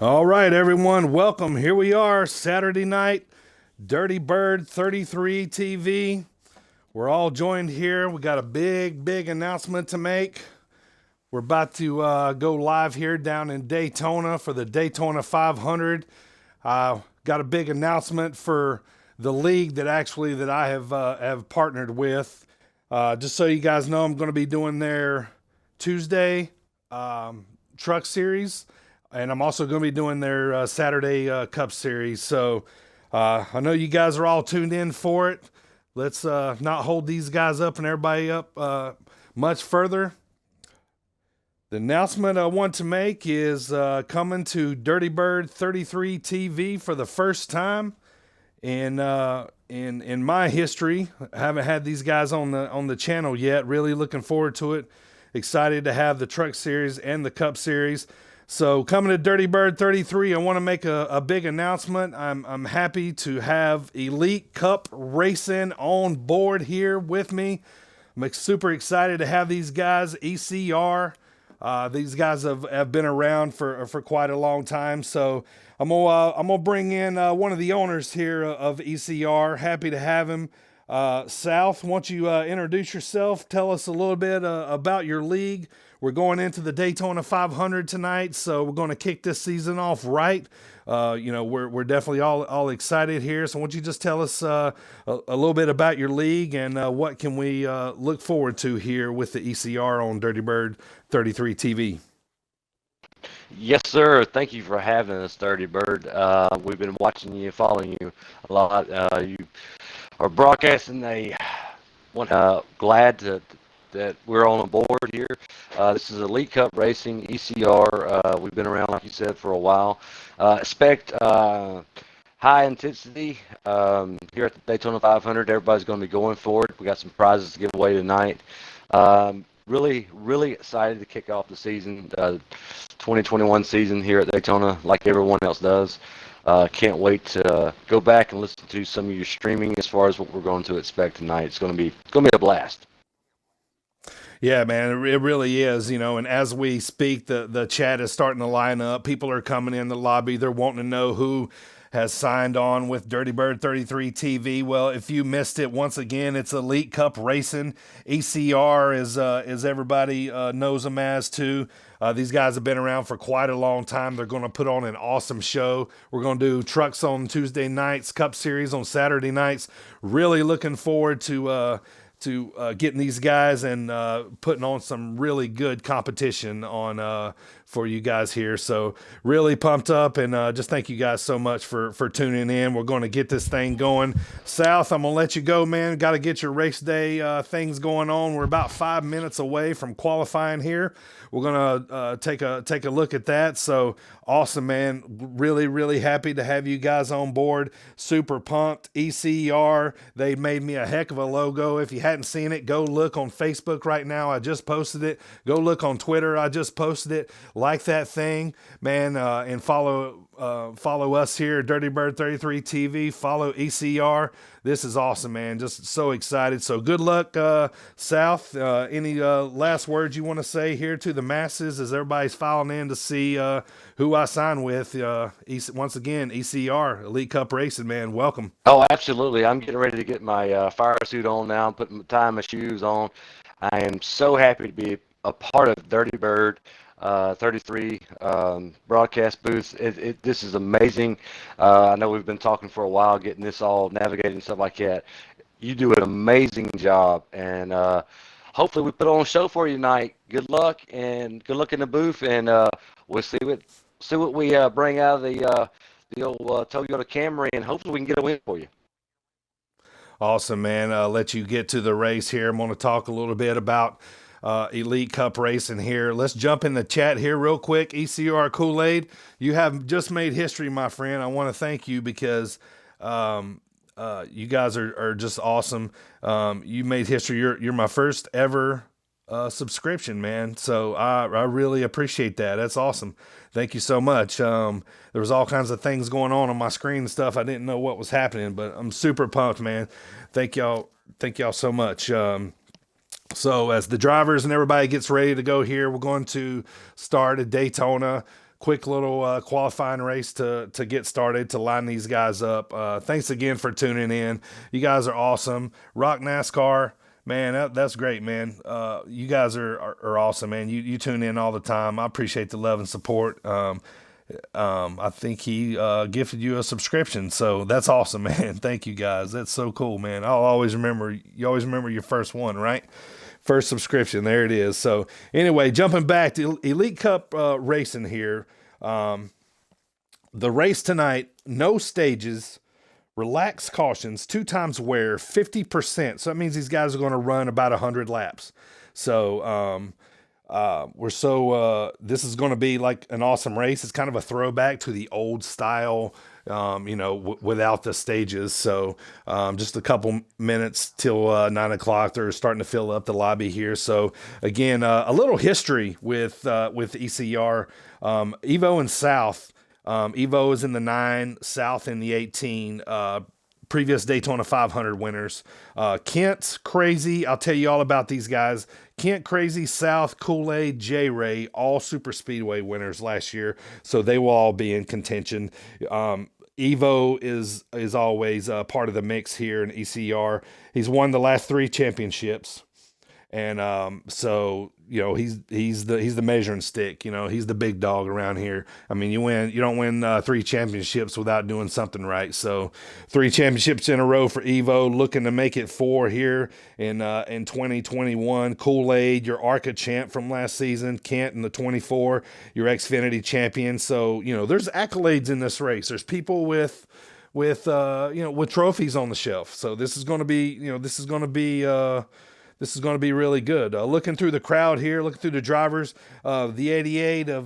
All right, everyone, welcome. Here we are, Saturday night, Dirty Bird 33 TV. We're all joined here. We got a big announcement to make. We're about to go live here down in Daytona for the Daytona 500. Got a big announcement for the league that I have partnered with. Just so you guys know, I'm going to be doing their Tuesday truck series, and I'm also going to be doing their Saturday Cup series. So I know you guys are all tuned in for it. Let's not hold these guys up and everybody up much further. The announcement I want to make is coming to Dirty Bird 33 TV for the first time in my history. I haven't had these guys on the channel yet. Really looking forward to it. Excited to have the Truck Series and the Cup Series. So coming to Dirty Bird 33, I want to make a big announcement. I'm happy to have Elite Cup Racing on board here with me. I'm super excited to have these guys, ECR. These guys have been around for quite a long time. So I'm gonna bring in one of the owners here of ECR. Happy to have him. South, why don't you introduce yourself? Tell us a little bit about your league. We're going into the Daytona 500 tonight, so we're going to kick this season off right. We're definitely all excited here. So why don't you just tell us a little bit about your league and what can we look forward to here with the ECR on Dirty Bird 33 TV? Yes, sir. Thank you for having us, Dirty Bird. We've been watching you, following you a lot. You are broadcasting glad that we're on board here. This is Elite Cup Racing, ECR. We've been around, like you said, for a while. Expect high intensity here at the Daytona 500. Everybody's going to be going for it. We got some prizes to give away tonight. Really excited to kick off the season, 2021 season here at Daytona, like everyone else does. Can't wait to go back and listen to some of your streaming as far as what we're going to expect tonight. It's going to be a blast. Yeah, man, it really is, and as we speak, the chat is starting to line up. People are coming in the lobby. They're wanting to know who has signed on with Dirty Bird 33 TV. Well, if you missed it, once again, it's Elite Cup Racing. ECR is everybody knows them as too. These guys have been around for quite a long time. They're going to put on an awesome show. We're going to do trucks on Tuesday nights, Cup Series on Saturday nights. Really looking forward to getting these guys and putting on some really good competition on for you guys here. So really pumped up, and just thank you guys so much for tuning in. We're going to get this thing going. South, I'm going to let you go, man. Got to get your race day things going on. We're about 5 minutes away from qualifying here. We're going to take a look at that. So awesome, man. Really happy to have you guys on board. Super pumped. ECR, they made me a heck of a logo. If you hadn't seen it, go look on Facebook right now. I just posted it. Go look on Twitter. I just posted it. Like that thing, man, and follow us here, Dirty Bird 33 TV. Follow ECR. This is awesome, man. Just so excited. So good luck, South. Any last words you want to say here to the masses as everybody's filing in to see who I signed with? Once again, ECR, Elite Cup Racing, man. Welcome. Oh, absolutely. I'm getting ready to get my fire suit on now. I'm tying my shoes on. I am so happy to be a part of Dirty Bird 33 broadcast booth. This is amazing. I know we've been talking for a while, getting this all navigated and stuff like that. You do an amazing job, and hopefully we put on a show for you tonight. Good luck, and good luck in the booth, and we'll see what we bring out of the old Toyota Camry, and hopefully we can get a win for you. Awesome, man. Let you get to the race here. I'm going to talk a little bit about Elite Cup Racing here. Let's jump in the chat here real quick. ECR Kool-Aid, you have just made history, my friend. I want to thank you because you guys are just awesome. You made history. You're my first ever subscription, man. So I really appreciate that. That's awesome. Thank you so much. There was all kinds of things going on my screen and stuff. I didn't know what was happening, but I'm super pumped, man. Thank y'all so much. So as the drivers and everybody gets ready to go here, we're going to start at Daytona. quick little qualifying race to get started to line these guys up. Thanks again for tuning in. You guys are awesome. Rock NASCAR. Man, that's great, man. You guys are awesome, man. You tune in all the time. I appreciate the love and support. I think he gifted you a subscription, so that's awesome, man. Thank you guys. That's so cool, man. I'll always remember. You always remember your first one, right? First subscription. There it is. So anyway, jumping back to Elite Cup racing here. The race tonight, no stages, relaxed cautions, 2 times wear, 50%. So that means these guys are going to run about 100 laps. So this is going to be like an awesome race. It's kind of a throwback to the old style, without the stages. So just a couple minutes till 9 o'clock. They're starting to fill up the lobby here. So again, a little history with ECR, Evo and South. Evo is in the 9, South in the 18. Previous Daytona 500 winners. Kent, Crazy, I'll tell you all about these guys. Kent, Crazy, South, Kool-Aid, J-Ray, all super speedway winners last year. So they will all be in contention. Evo is always part of the mix here in ECR. He's won the last 3 championships. And so he's the measuring stick. He's the big dog around here. I mean, you don't win 3 championships without doing something right. So 3 championships in a row for Evo, looking to make it 4 here in 2021. Kool-Aid, your ARCA champ from last season. Kent in the 24, your Xfinity champion. So there's accolades in this race. There's people with trophies on the shelf. So this is going to be really good. Looking through the crowd here, looking through the drivers, the 88 of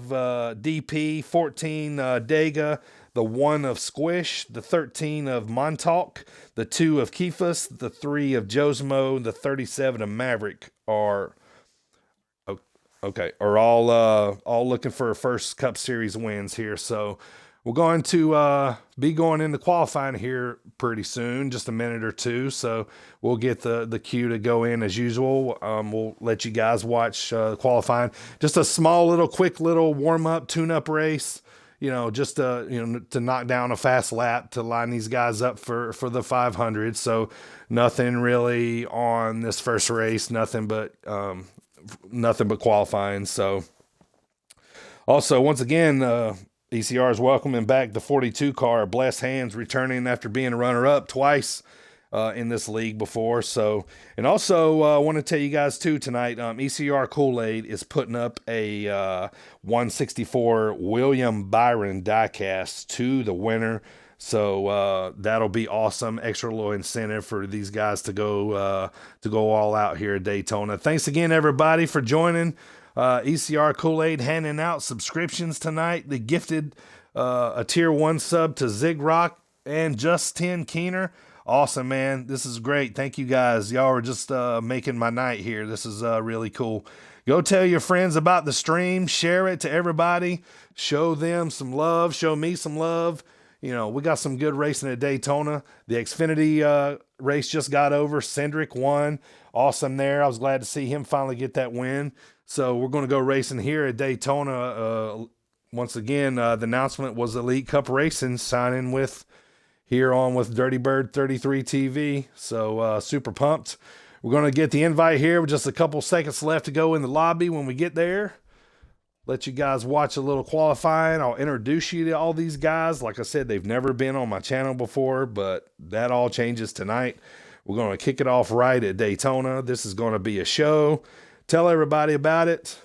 DP, 14 Dega, the 1 of Squish, the 13 of Montauk, the 2 of Kefus, the 3 of Josmo, the 37 of Maverick are all looking for first Cup Series wins here. So we're going to be going into qualifying here pretty soon, just a minute or two. So we'll get the cue to go in as usual. We'll let you guys watch qualifying. Just a small quick little warm-up, tune-up race, just to knock down a fast lap to line these guys up for the 500. So nothing really on this first race, nothing but qualifying. So also, once again, ECR is welcoming back the 42 car, Blessed Hands, returning after being a runner-up twice in this league before. So, and also I want to tell you guys too tonight, ECR Kool-Aid is putting up a 164 William Byron diecast to the winner. So that'll be awesome. Extra little incentive for these guys to go all out here at Daytona. Thanks again, everybody, for joining. ECR Kool-Aid handing out subscriptions tonight. They gifted a tier 1 sub to Zig Rock and Justin Keener. Awesome, man. This is great. Thank you guys. Y'all are just making my night here. This is really cool. Go tell your friends about the stream. Share it to everybody. Show them some love. Show me some love. We got some good racing at Daytona. The Xfinity race just got over. Cendric won. Awesome there. I was glad to see him finally get that win. So we're going to go racing here at Daytona. Once again, the announcement was Elite Cup Racing signing with Dirty Bird 33 TV. So super pumped. We're going to get the invite here with just a couple seconds left to go in the lobby when we get there. Let you guys watch a little qualifying. I'll introduce you to all these guys. Like I said, they've never been on my channel before, but that all changes tonight. We're going to kick it off right at Daytona. This is going to be a show. Tell everybody about it.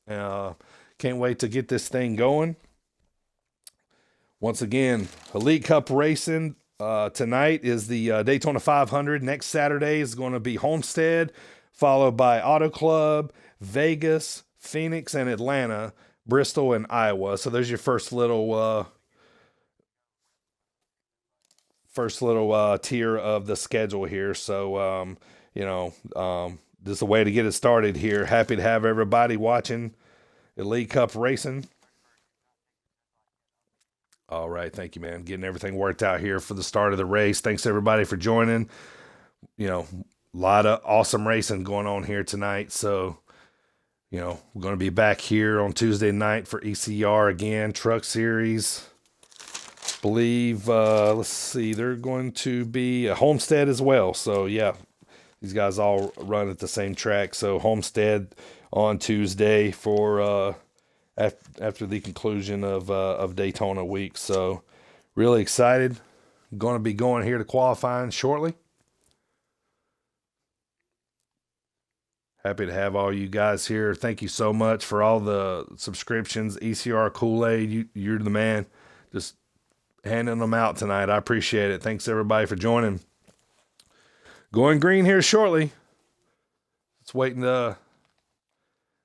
Can't wait to get this thing going. Once again, Elite Cup Racing. Tonight is the Daytona 500. Next Saturday is going to be Homestead, followed by Auto Club, Vegas, Phoenix, and Atlanta, Bristol, and Iowa. So there's your first little tier of the schedule here. So, this is a way to get it started here. Happy to have everybody watching Elite Cup Racing. All right. Thank you, man. Getting everything worked out here for the start of the race. Thanks, everybody, for joining. A lot of awesome racing going on here tonight. So, we're going to be back here on Tuesday night for ECR again, Truck Series. Believe, let's see, they're going to be a Homestead as well. So, yeah, these guys all run at the same track. So, Homestead on Tuesday for after the conclusion of Daytona week. So, really excited. Going to be going here to qualifying shortly. Happy to have all you guys here. Thank you so much for all the subscriptions. ECR Kool-Aid, you're the man. Just handing them out tonight. I appreciate it. Thanks everybody for joining. Going green here shortly. It's waiting to.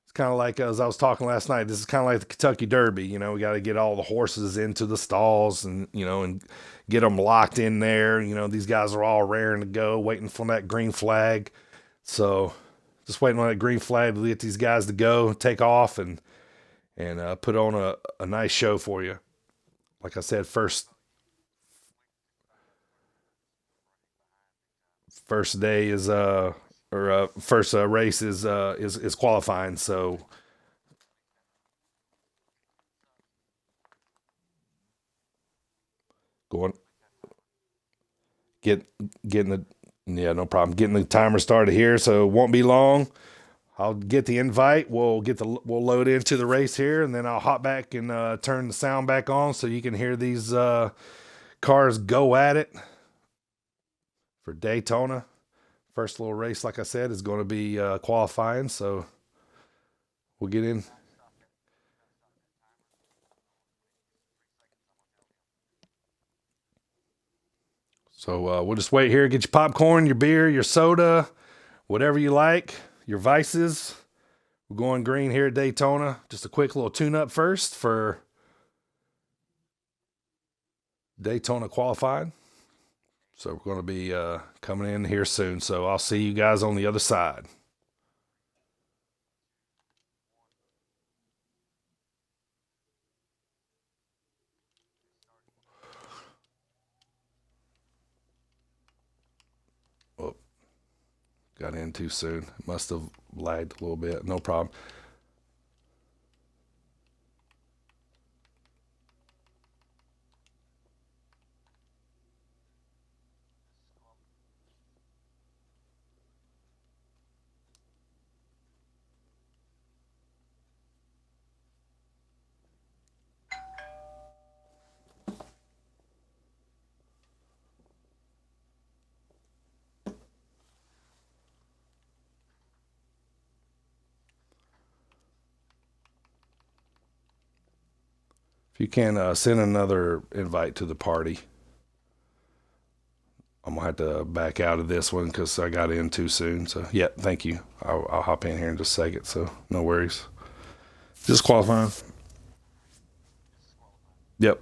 It's kind of like as I was talking last night. This is kind of like the Kentucky Derby. We got to get all the horses into the stalls and and get them locked in there. These guys are all raring to go, waiting for that green flag. So. Just waiting on that green flag to get these guys to go, take off, and put on a nice show for you. Like I said, first day is first race is qualifying. So going getting the. Yeah, no problem. Getting the timer started here, so it won't be long. I'll get the invite. We'll load into the race here, and then I'll hop back and turn the sound back on so you can hear these cars go at it for Daytona. First little race, like I said, is going to be qualifying, so we'll get in. So we'll just wait here. Get your popcorn, your beer, your soda, whatever you like, your vices. We're going green here at Daytona. Just a quick little tune-up first for Daytona qualifying. So we're going to be coming in here soon. So I'll see you guys on the other side. Got in too soon. Must have lagged a little bit. No problem. If you can send another invite to the party. I'm going to have to back out of this one because I got in too soon. So, yeah, thank you. I'll hop in here in just a second, so no worries. Just qualifying. Yep.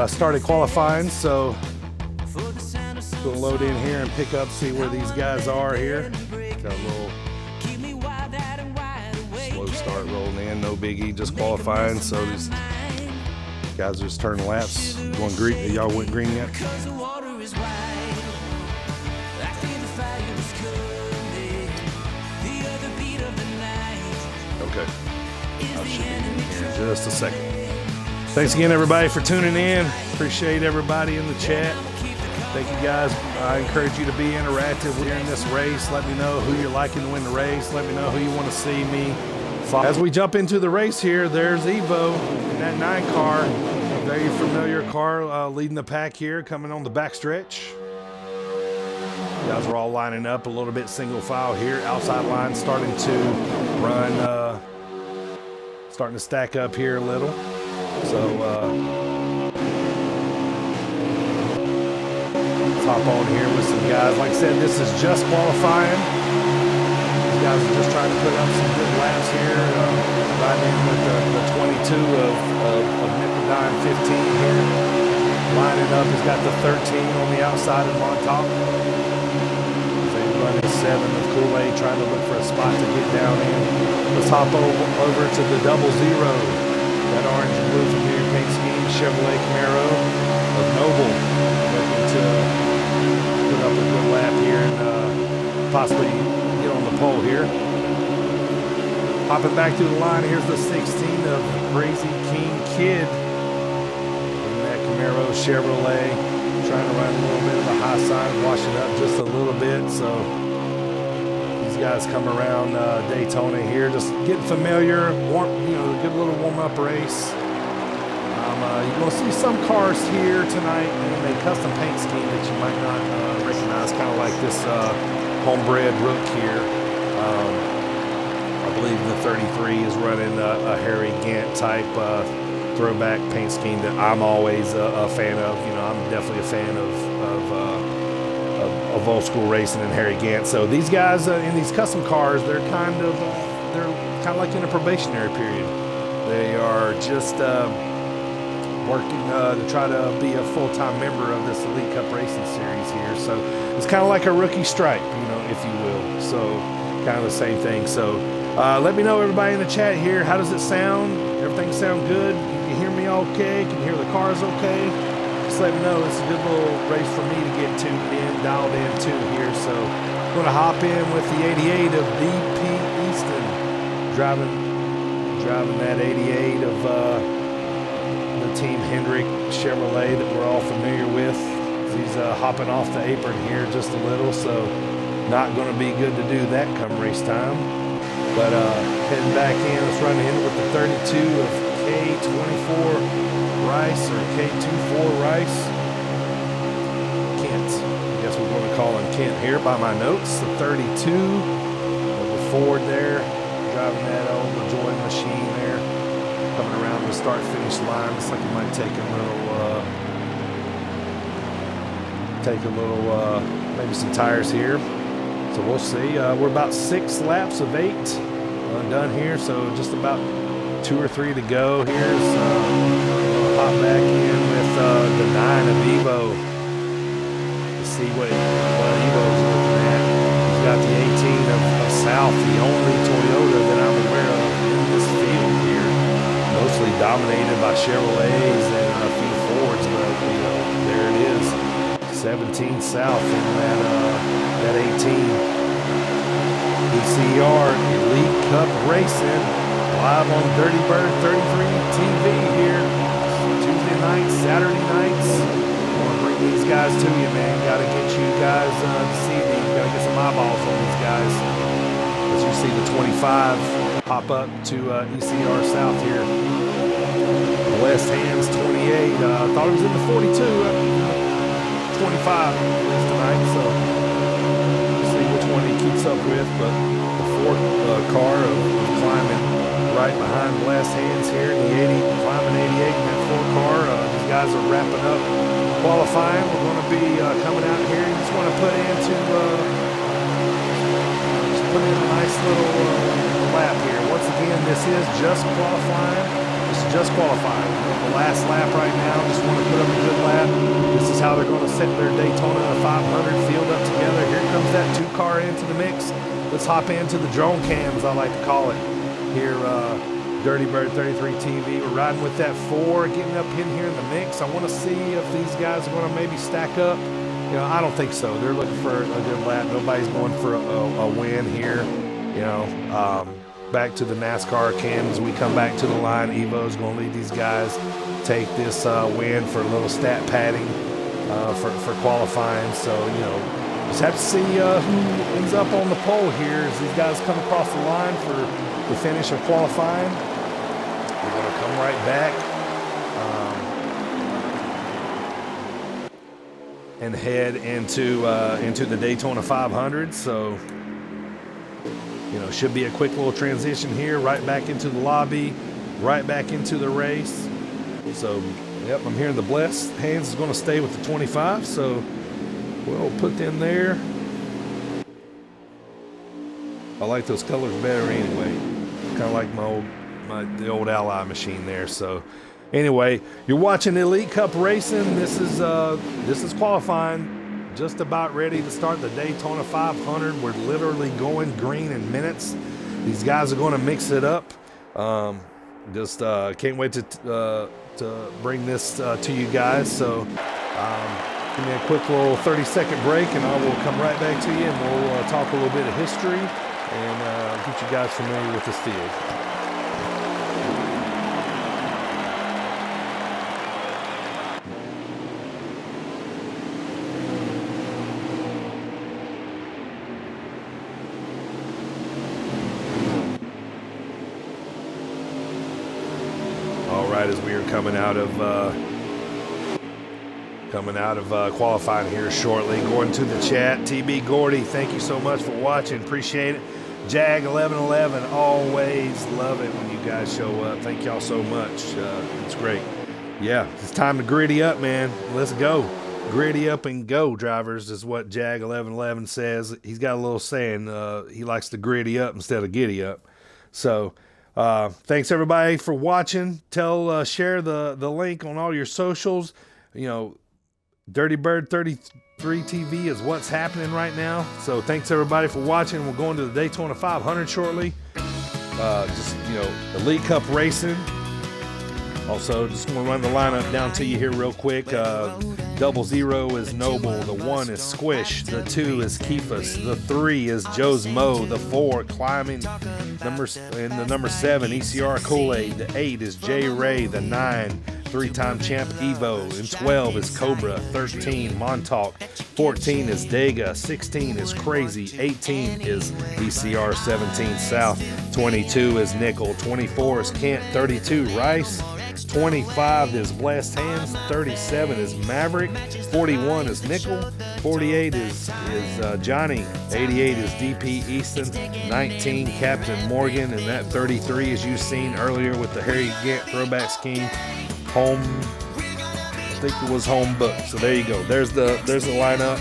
Started qualifying, so we'll load in here and pick up, see where these guys are here. Got a little slow start rolling in, no biggie, just qualifying. So these guys are just turning laps, going green. Y'all went green yet? Okay. I should be in here in just a second. Thanks again, everybody, for tuning in. Appreciate everybody in the chat. Thank you, guys. I encourage you to be interactive during this race. Let me know who you're liking to win the race. Let me know who you want to see me follow. As we jump into the race here, there's Evo in that 9 car. Very familiar car leading the pack here, coming on the back stretch. You guys are all lining up a little bit single file here. Outside line starting to run, starting to stack up here a little. So let's hop on here with some guys. Like I said, this is just qualifying. These guys are just trying to put up some good laps here. Riding in with the 22 of Nipperdine 15 here. Lining up, he's got the 13 on the outside of Montauk. Running 7 of Kool-Aid, trying to look for a spot to get down in. Let's hop over to the 00. That orange and blue familiar paint scheme, Chevrolet Camaro of Noble. Looking to put up a good lap here and possibly get on the pole here. Hopping back through the line, here's the 16 of Crazy King Kid. In that Camaro Chevrolet. Trying to run a little bit of the high side, wash it up just a little bit. So these guys come around Daytona here, just getting familiar. A good little warm-up race. You're going to see some cars here tonight in a custom paint scheme that you might not recognize, kind of like this homebred Rook here. I believe the 33 is running a Harry Gant type throwback paint scheme that I'm always a fan of. I'm definitely a fan of old school racing and Harry Gant. So these guys in these custom cars, they're kind of like in a probationary period. They are just working to try to be a full-time member of this Elite Cup Racing Series here. So it's kind of like a rookie stripe, if you will. So kind of the same thing. So let me know, everybody in the chat here, how does it sound? Everything sound good? You can hear me okay? Can you hear the cars okay? Just let me know. It's a good little race for me to get dialed in to here. So I'm going to hop in with the 88 of DP Easton, driving that 88 of the Team Hendrick Chevrolet that we're all familiar with. He's hopping off the apron here just a little, so not going to be good to do that come race time. But heading back in, let's run in with the 32 of K24 Rice, or K24 Rice. Kent, I guess we're going to call him Kent here by my notes. The 32 of the Ford there, driving that old Joy machine there, coming around the start-finish line. Looks like it might take a little, maybe some tires here. So we'll see. We're about 6 laps of 8 done here, so just about 2 or 3 to go. Here's hop back in with the 9 of Evo to see what Evo's looking at. He's got the 18 of South, the only Toyota that I'm aware of in this field here. Mostly dominated by Chevrolets and a few Fords, but there it is. 17 South in that 18. ECR Elite Cup Racing live on Dirty Bird 33 TV here. Tuesday nights, Saturday nights. I want to bring these guys to you, man. Got to get you guys to see these. Got to get some eyeballs on these guys. As you see the 25 pop up to ECR South here. The West Hands 28. Thought it was in the 42. 25 at least tonight, so we'll see which one he keeps up with. But the Ford car of climbing right behind Blast Hands here in the 80, climbing 88 in that Ford car. These guys are wrapping up qualifying. We're going to be coming out here and just want to put in a nice little lap here. Once again, this is just qualifying. This is just qualifying. The last lap right now. Just want to put up a good lap. This is how they're going to set their Daytona 500 field up together. Here comes that 2-car into the mix. Let's hop into the drone cams, I like to call it. Here, Dirty Bird 33 TV. We're riding with that 4, getting up in here in the mix. I want to see if these guys are going to maybe stack up. I don't think so. They're looking for a good lap. Nobody's going for a win here. Back to the NASCAR cams. We come back to the line. Evo's going to lead these guys. Take this win for a little stat padding for qualifying. So, just have to see who ends up on the pole here as these guys come across the line for the finish of qualifying. We're going to come right back. and head into the Daytona 500. So, you know, should be a quick little transition here, right back into the lobby, right back into the race. So, yep, I'm hearing the blessed hands is going to stay with the 25. So we'll put them there. I like those colors better anyway. Kind of like the old Ally machine there. So anyway, you're watching Elite Cup racing. This is qualifying. Just about ready to start the Daytona 500. We're literally going green in minutes. These guys are going to mix it up. Just can't wait to bring this to you guys. So give me a quick little 30-second break, and I will come right back to you, and we'll talk a little bit of history and get you guys familiar with this field. All right, as we are coming out of qualifying here shortly, going to the chat. TB Gordy, thank you so much for watching. Appreciate it. Jag 1111, always love it when you guys show up. Thank y'all so much. It's great. Yeah, it's time to griddy up, man. Let's go. Griddy up and go, drivers, is what Jag 1111 says. He's got a little saying. He likes to griddy up instead of giddy up. So thanks everybody for watching. Share the link on all your socials. You know, Dirty Bird 33 TV is what's happening right now. So thanks everybody for watching. We're going to the Daytona 500 shortly. Just, you know, Elite Cup racing. Also, just want to run the lineup down to you here real quick. 00 is Noble. The 1 is Squish. The 2 is Keefus. The 3 is Joe's Mo. The 4, Climbing. The number 7, ECR Kool-Aid. The 8 is J Ray. The 9, 3-time champ Evo. And 12 is Cobra. 13, Montauk. 14 is Dega. 16 is Crazy. 18 is ECR 17 South. 22 is Nickel. 24 is Kent. 32 Rice. 25 is Blessed Hands. 37 is Maverick. 41 is Nickel. 48 is Johnny. 88 is DP Easton. 19 Captain Morgan, and that 33 as you've seen earlier with the Harry Gant throwback scheme. Home, I think it was home book. So there you go. There's the lineup.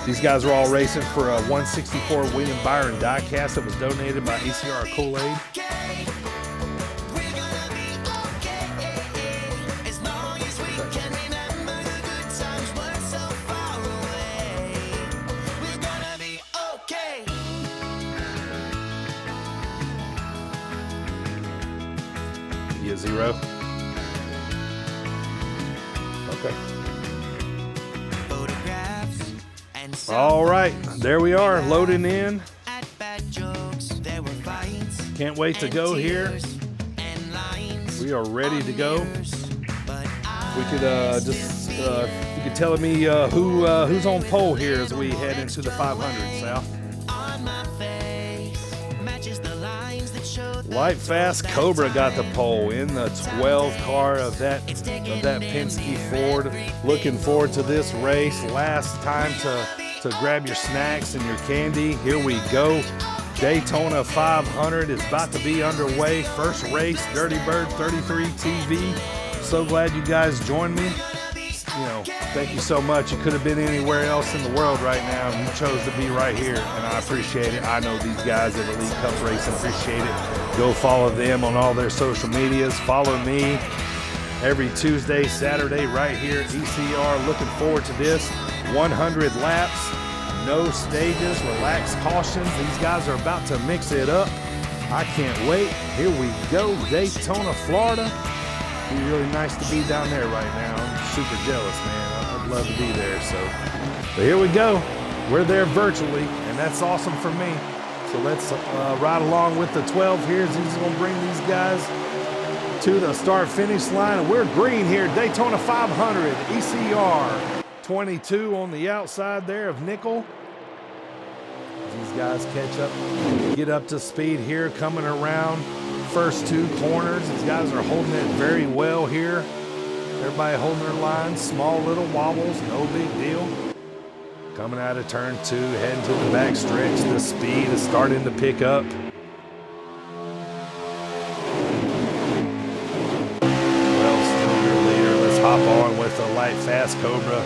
These guys are all racing for a 164 William Byron diecast that was donated by ECR Kool-Aid. Yeah, 0. Okay. All right, there we are, loading in. Can't wait to go here. We are ready to go. We could you could tell me who's on pole here as we head into the 500, Sal. Light Fast Cobra got the pole in the 12 car of that Penske Ford. Looking forward to this race. Last time to grab your snacks and your candy. Here we go. Daytona 500 is about to be underway. First race, Dirty Bird 33 TV. So glad you guys joined me. You know, thank you so much. You could have been anywhere else in the world right now, and you chose to be right here, and I appreciate it. I know these guys at Elite Cup Racing appreciate it. Go follow them on all their social medias. Follow me every Tuesday, Saturday right here at ECR. Looking forward to this. 100 laps, no stages, relaxed cautions. These guys are about to mix it up. I can't wait. Here we go, Daytona, Florida. It'd be really nice to be down there right now. I'm super jealous, man. I'd love to be there. But here we go. We're there virtually, and that's awesome for me. So let's ride along with the 12 here. He's going to bring these guys to the start-finish line. And we're green here, Daytona 500, ECR. 22 on the outside there of Nickel. These guys catch up, get up to speed here, coming around first two corners. These guys are holding it very well here. Everybody holding their line, small little wobbles, no big deal. Coming out of turn 2, heading to the back stretch. The speed is starting to pick up. 12 still your leader. Let's hop on with a light fast Cobra.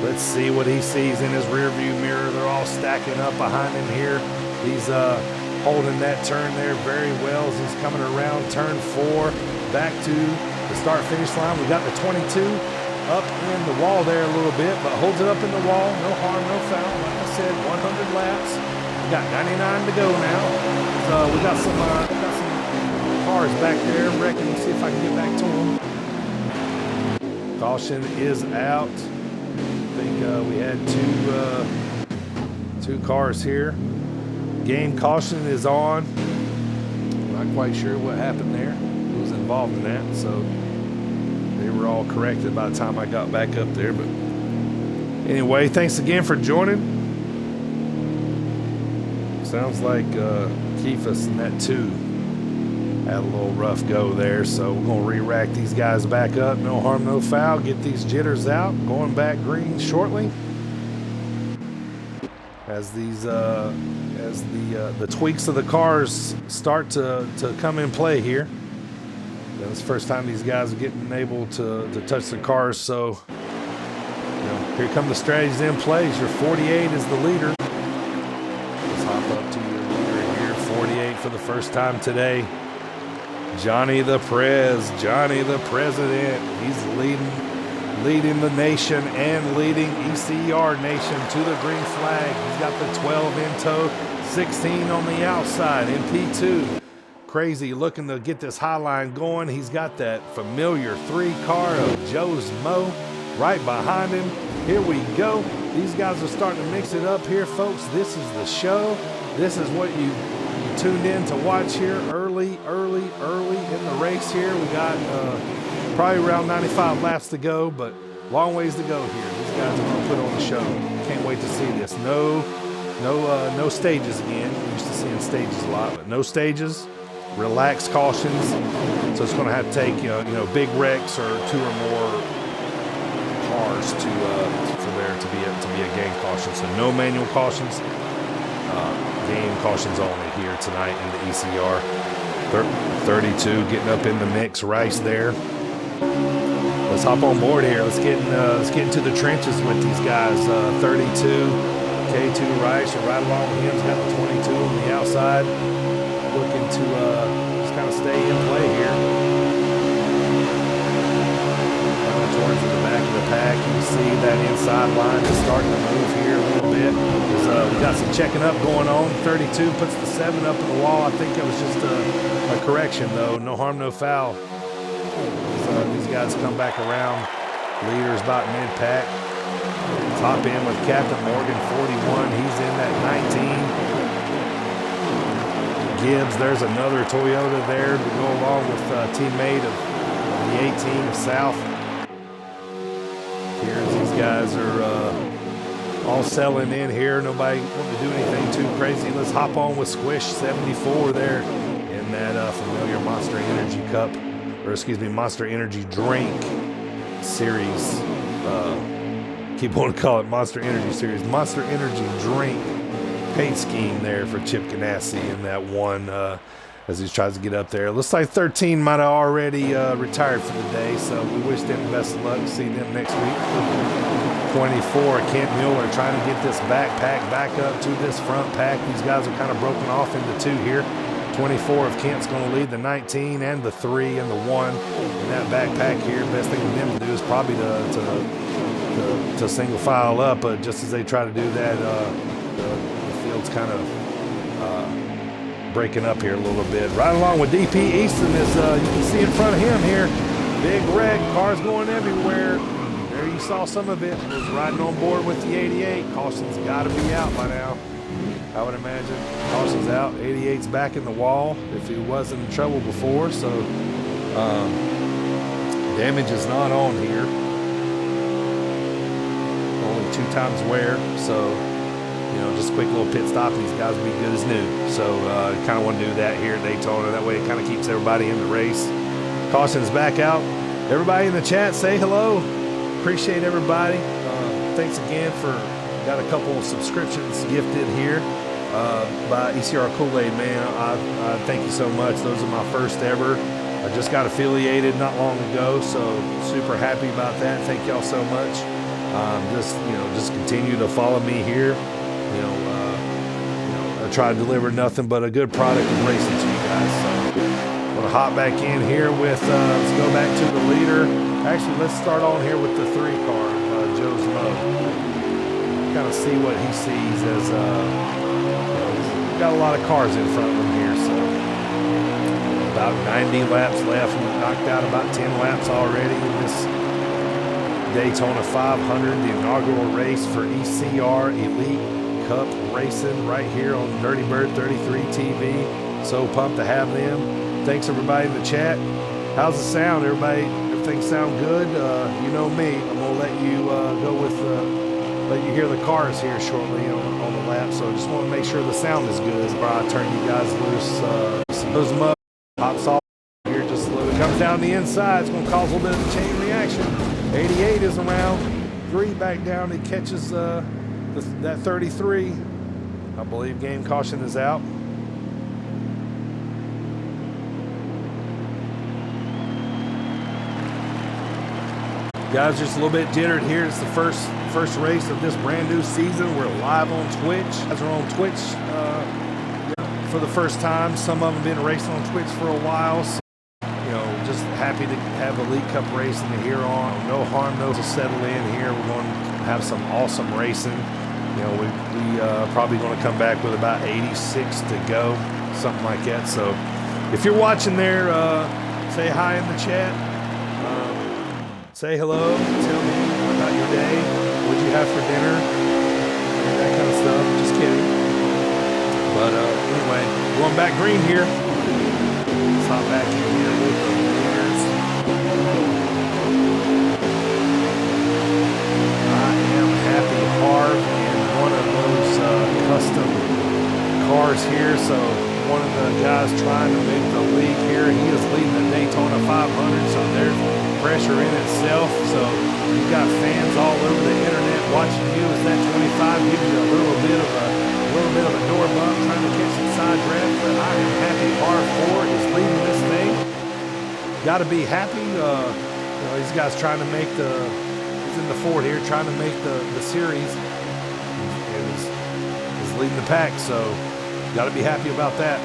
Let's see what he sees in his rear view mirror. They're all stacking up behind him here. He's holding that turn there very well as he's coming around turn 4 back to the start finish line. We got the 22 up in the wall there a little bit, but holds it up in the wall. No harm, no foul. Like I said, 100 laps. We got 99 to go now. So we got some cars back there. Wrecking. See if I can get back to them. Caution is out. I think we had two cars here. Game caution is on. Not quite sure what happened there. Who was involved in that? So they were all corrected by the time I got back up there. But anyway, thanks again for joining. Sounds like Keefus and that 2 had a little rough go there. So we're going to re-rack these guys back up. No harm, no foul. Get these jitters out. Going back green shortly. As these the tweaks of the cars start to come in play here. It's the first time these guys are getting able to touch the cars, so here come the strategies in place. Your 48 is the leader. Let's hop up to your leader here. 48 for the first time today. Johnny the President. He's leading the nation and leading ECR Nation to the green flag. He's got the 12 in tow, 16 on the outside in P2. Crazy looking to get this high line going. He's got that familiar 3 car of Joe's Mo right behind him. Here we go. These guys are starting to mix it up here, folks. This is the show. This is what you tuned in to watch here early in the race here. We got probably around 95 laps to go, but long ways to go here. These guys are going to put on the show. Can't wait to see this. No stages again. We're used to seeing stages a lot, but no stages. Relaxed cautions. So it's going to have to take big wrecks or 2 or more cars for there to be a game caution. So no manual cautions. Game cautions only here tonight in the ECR. 32 getting up in the mix. Rice there. Let's hop on board here. Let's get into the trenches with these guys. 32, K2 Rice, you're right along with him. He's got the 22 on the outside. Looking to just kind of stay in play here. Towards the back of the pack, you see that inside line is starting to move here a little bit. We got some checking up going on. 32 puts the 7 up in the wall. I think it was just a correction though. No harm, no foul. So these guys come back around. Leader's about mid-pack. Top in with Captain Morgan, 41. He's in that 19. Gibbs, there's another Toyota there to go along with teammate of the 18 of South. Here these guys are all settling in here. Nobody wanting to do anything too crazy. Let's hop on with Squish 74 there in that familiar Monster Energy Cup, or excuse me, Monster Energy Drink Series. Keep wanting to call it Monster Energy Series. Monster Energy Drink paint scheme there for Chip Ganassi in that one as he tries to get up there. Looks like 13 might have already retired for the day, so we wish them the best of luck. See them next week. 24, Kent Mueller trying to get this backpack back up to this front pack. These guys are kind of broken off into 2 here. 24 of Kent's going to lead the 19 and the 3 and the 1 in that backpack here. Best thing for them to do is probably to single file up, but just as they try to do that, the field's kind of breaking up here a little bit. Right along with DP Easton is you can see in front of him here. Big wreck, cars going everywhere. There you saw some of it. Was riding on board with the 88. Caution's got to be out by now, I would imagine. Caution's out. 88's back in the wall if he wasn't in trouble before. So damage is not on here. Only 2 times wear. So just a quick little pit stop and these guys will be good as new. So kind of want to do that here at Daytona. That way it kind of keeps everybody in the race. Caution's back out. Everybody in the chat, say hello. Appreciate everybody. Thanks again for got a couple of subscriptions gifted here by ECR Kool-Aid, man. I thank you so much. Those are my first ever. I just got affiliated not long ago, so super happy about that. Thank y'all so much. Just continue to follow me here. I try to deliver nothing but a good product of racing to you guys. So I'm gonna hop back in here with. Let's go back to the leader. Actually, let's start on here with the 3 car, Joe's Mo. Kind of see what he sees as. He's got a lot of cars in front of him here, so about 90 laps left. We knocked out about 10 laps already in this Daytona 500, the inaugural race for ECR Elite Cup Racing right here on Dirty Bird 33 TV. So pumped to have them. Thanks everybody in the chat. How's the sound, everybody? Everything sound good? You know me. I'm gonna let you go with let you hear the cars here shortly on the lap. So just want to make sure the sound is good before I turn you guys loose. Loose them up. Pops off here just a little. It comes down the inside. It's gonna cause a little bit of a chain reaction. 88 is around. 3 back down. He catches that 33. I believe game caution is out. Guys, just a little bit jittered here. It's the first race of this brand new season. We're live on Twitch. Guys are on Twitch for the first time. Some of them been racing on Twitch for a while. So, just happy to have Elite Cup racing to here on. No harm, no to settle in here. We're going to have some awesome racing. We probably going to come back with about 86 to go, something like that. So if you're watching there, say hi in the chat. Say hello, tell me about your day, what'd you have for dinner, and that kind of stuff. Just kidding. But anyway, going back green here. Let's hop back in here with the leaders. I am Happy Harv in one of those custom cars here. So one of the guys trying to make the lead here. He is leading the Daytona 500, so there's pressure in itself. So you've got fans all over the internet watching you as that 25 gives you a little bit of a door bump trying to catch some side draft. But I am Happy Harv 4 is leading this thing. Got to be happy. These guys trying to make he's in the Ford here trying to make the series and is leading the pack. So got to be happy about that.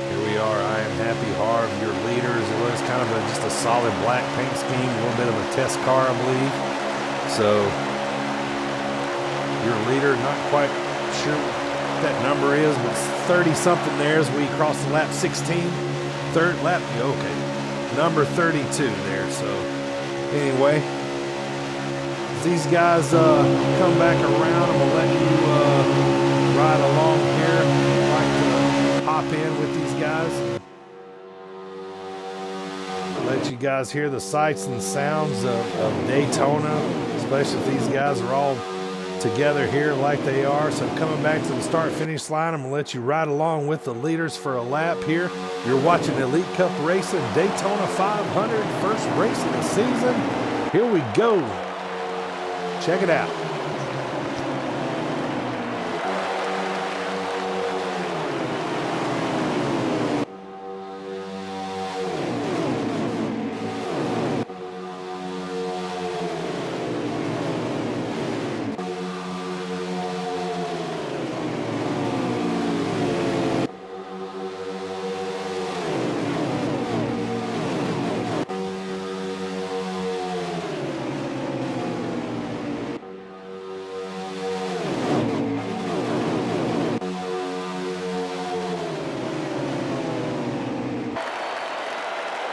Here we are. I am Happy Harv, your leaders. It was kind of just a solid black paint scheme, a little bit of a test car, I believe. So your leader, not quite sure what that number is, but 30 something there as we cross the lap 16. Third lap, okay. Number 32 there. So anyway, as these guys come back around, I'm gonna let you ride along here. I'd like to hop in with these guys. Let you guys hear the sights and sounds of Daytona, especially if these guys are all together here like they are. So coming back to the start-finish line, I'm going to let you ride along with the leaders for a lap here. You're watching Elite Cup Racing Daytona 500, first race of the season. Here we go. Check it out.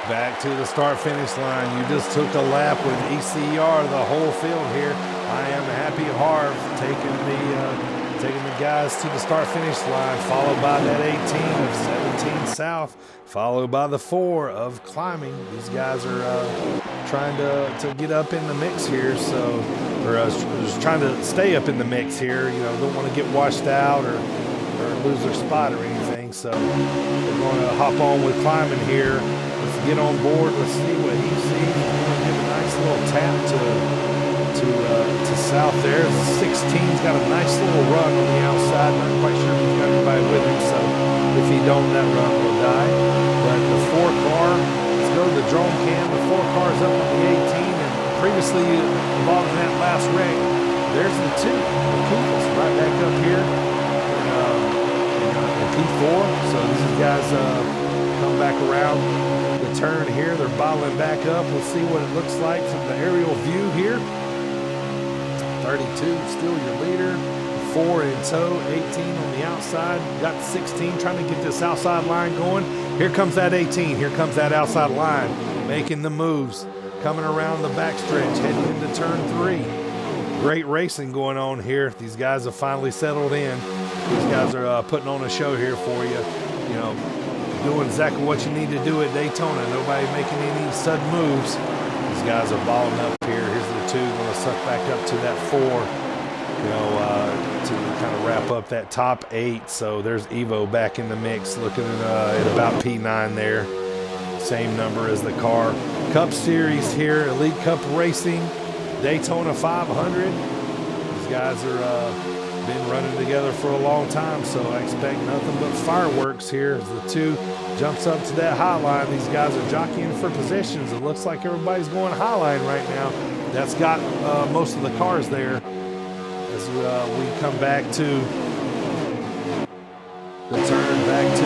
Back to the start-finish line. You just took a lap with ECR, the whole field here. I am Happy Harv taking the guys to the start-finish line, followed by that 18 of 17 South, followed by the 4 of Climbing. These guys are trying to get up in the mix here, just trying to stay up in the mix here. Don't want to get washed out or lose their spot or anything. So we're going to hop on with Climbing here. get on board. Let's see what he sees. He's going to give a nice little tap to South there. The 16's got a nice little run on the outside. Not quite sure if he's got anybody with him, so if he don't, that run will die. But the 4 car, let's go to the drone cam. The 4 car's up on the 18, and previously involved in that last wreck. There's the 2. The Keith's right back up here in P4. So these guys come back around the turn here. They're bottling back up. Let's see what it looks like from the aerial view here. 32 still your leader. 4 in tow, 18 on the outside. Got the 16 trying to get this outside line going. Here comes that 18. Here comes that outside line making the moves. Coming around the backstretch, heading into turn 3. Great racing going on here. These guys have finally settled in. These guys are putting on a show here for you. You know, doing exactly what you need to do at Daytona. Nobody making any sudden moves. These guys are balling up here. Here's the 2 going to suck back up to that 4. You know, to kind of wrap up that top 8. So there's Evo back in the mix, looking at about P9 there. Same number as the car. Cup Series here, Elite Cup Racing, Daytona 500. These guys are been running together for a long time, so I expect nothing but fireworks here as the 2 jumps up to that high line. These guys are jockeying for positions. It looks like everybody's going high line right now. That's got most of the cars there. As we come back to the turn, back to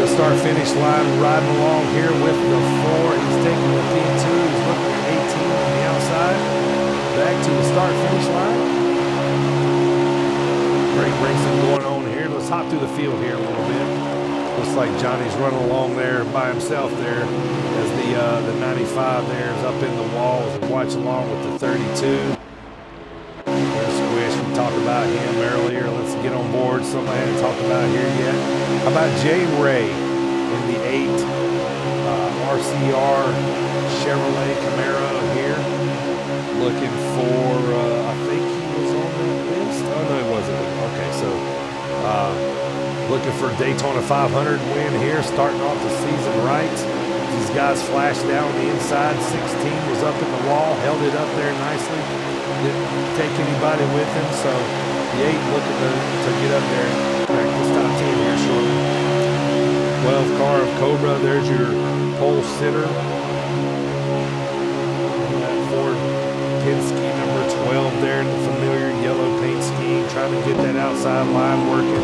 the start-finish line, riding along here with the 4. He's taking the P2. He's looking at 18 on the outside. Back to the start-finish line. Great racing going on here. Let's hop through the field here a little bit. Looks like Johnny's running along there by himself there as the 95 there is up in the walls and watch along with the 32. We talked about him earlier. Let's get on board. Somebody I hadn't talked about here yet. How about Jay Ray in the 8 RCR Chevrolet Camaro here? Looking for, I think he was on the list. Oh, no, he wasn't. Okay, so looking for Daytona 500 win here, starting off the season right. These guys flashed down the inside. 16 was up in the wall, held it up there nicely. Didn't take anybody with him, so the 8 looking to get up there and crack this top 10 here shortly. 12 car of Cobra, there's your pole sitter. And that Ford Penske number 12 there in the familiar yellow paint scheme, trying to get that outside line working.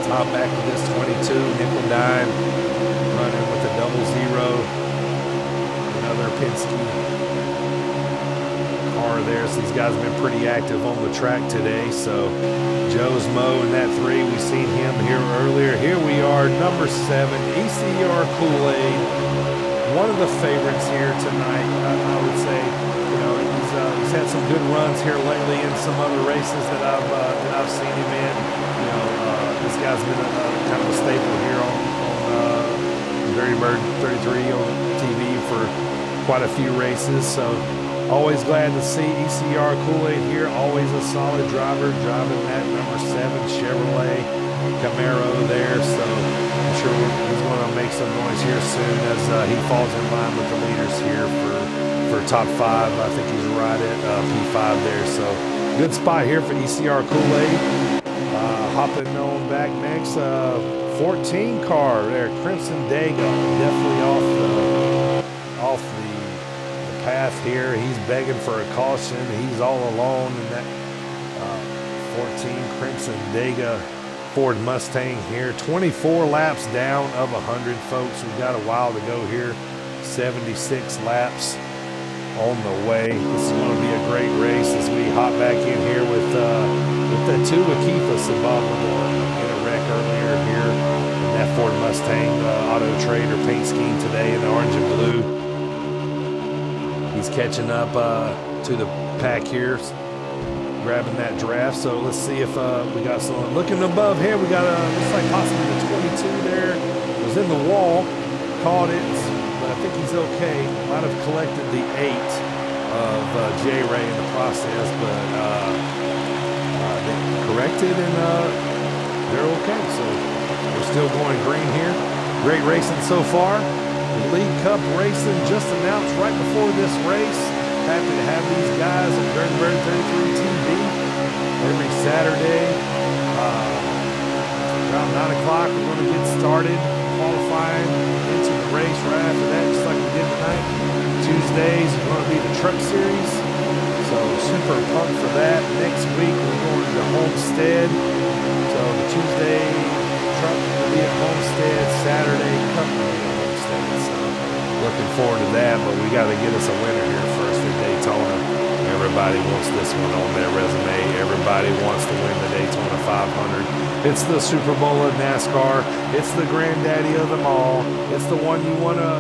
Top back of this 22, nickel dime, running with a 00. Another Penske car there. So these guys have been pretty active on the track today. So Joe's Mo in that 3, we seen him here earlier. Here we are, number 7, ECR Kool-Aid, one of the favorites here tonight. I would say, you know, he's had some good runs here lately in some other races that I've seen him in. You know, this guy's been kind of a staple here on Dirty Bird 33 on TV for quite a few races. So always glad to see ECR Kool-Aid here. Always a solid driver, driving that number 7 Chevrolet Camaro there. So I'm sure he's going to make some noise here soon as he falls in line with the leaders here for top 5. I think he's right at P5 there. So good spot here for ECR Kool-Aid. Hopping on back next, 14 car there, Crimson Dago, definitely off the path here. He's begging for a caution. He's all alone in that 14 Crimson Dago Ford Mustang here. 24 laps down of 100, folks. We've got a while to go here. 76 laps on the way. This is going to be a great race as we hop back in here with the 2 Akifas involved in a wreck earlier here. And that Ford Mustang Auto Trader paint scheme today in the orange and blue. He's catching up to the pack here, grabbing that draft. So let's see if we got someone looking above here. We got looks like possibly the 22 there. It was in the wall, caught it, but I think he's okay. Might have collected the 8 of J Ray in the process, but they corrected and they're okay. So we're still going green here. Great racing so far. Elite Cup Racing just announced right before this race. Happy to have these guys on Dirty Bird 33 TV every Saturday. Around 9 o'clock, we're going to get started qualifying into the race right after that, just like we did tonight. Tuesdays are going to be the Truck Series, so super pumped for that. Next week, we're going to Homestead, so the Tuesday Truck will be at Homestead, Saturday Cup will be at Homestead, so looking forward to that, but we got to get us a winner here first for Daytona. Everybody wants this one on their resume. Everybody wants to win the Daytona 500. It's the Super Bowl of NASCAR. It's the granddaddy of them all. It's the one you wanna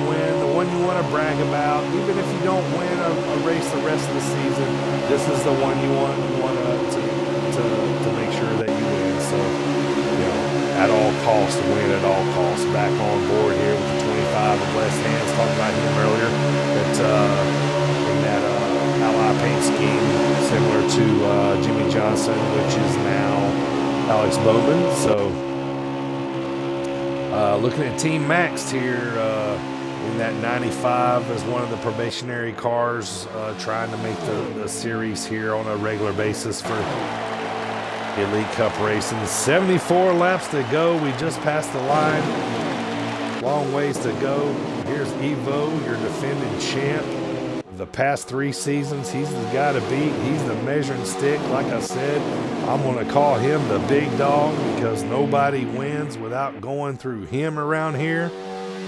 win, the one you wanna brag about. Even if you don't win a race the rest of the season, this is the one you want to make sure that you win. So, at all costs, win at all costs. Back on board here with the 25 of West Hands. Talked about him earlier. In that Ally paint scheme, similar to Jimmy Johnson, which is now Alex Bowman. So looking at Team Maxed here in that 95 as one of the probationary cars, trying to make the series here on a regular basis for Elite Cup Racing. 74 laps to go. We just passed the line. Long ways to go. Here's Evo, your defending champ. The past 3 seasons, he's the guy to beat. He's the measuring stick. Like I said, I'm going to call him the big dog because nobody wins without going through him around here.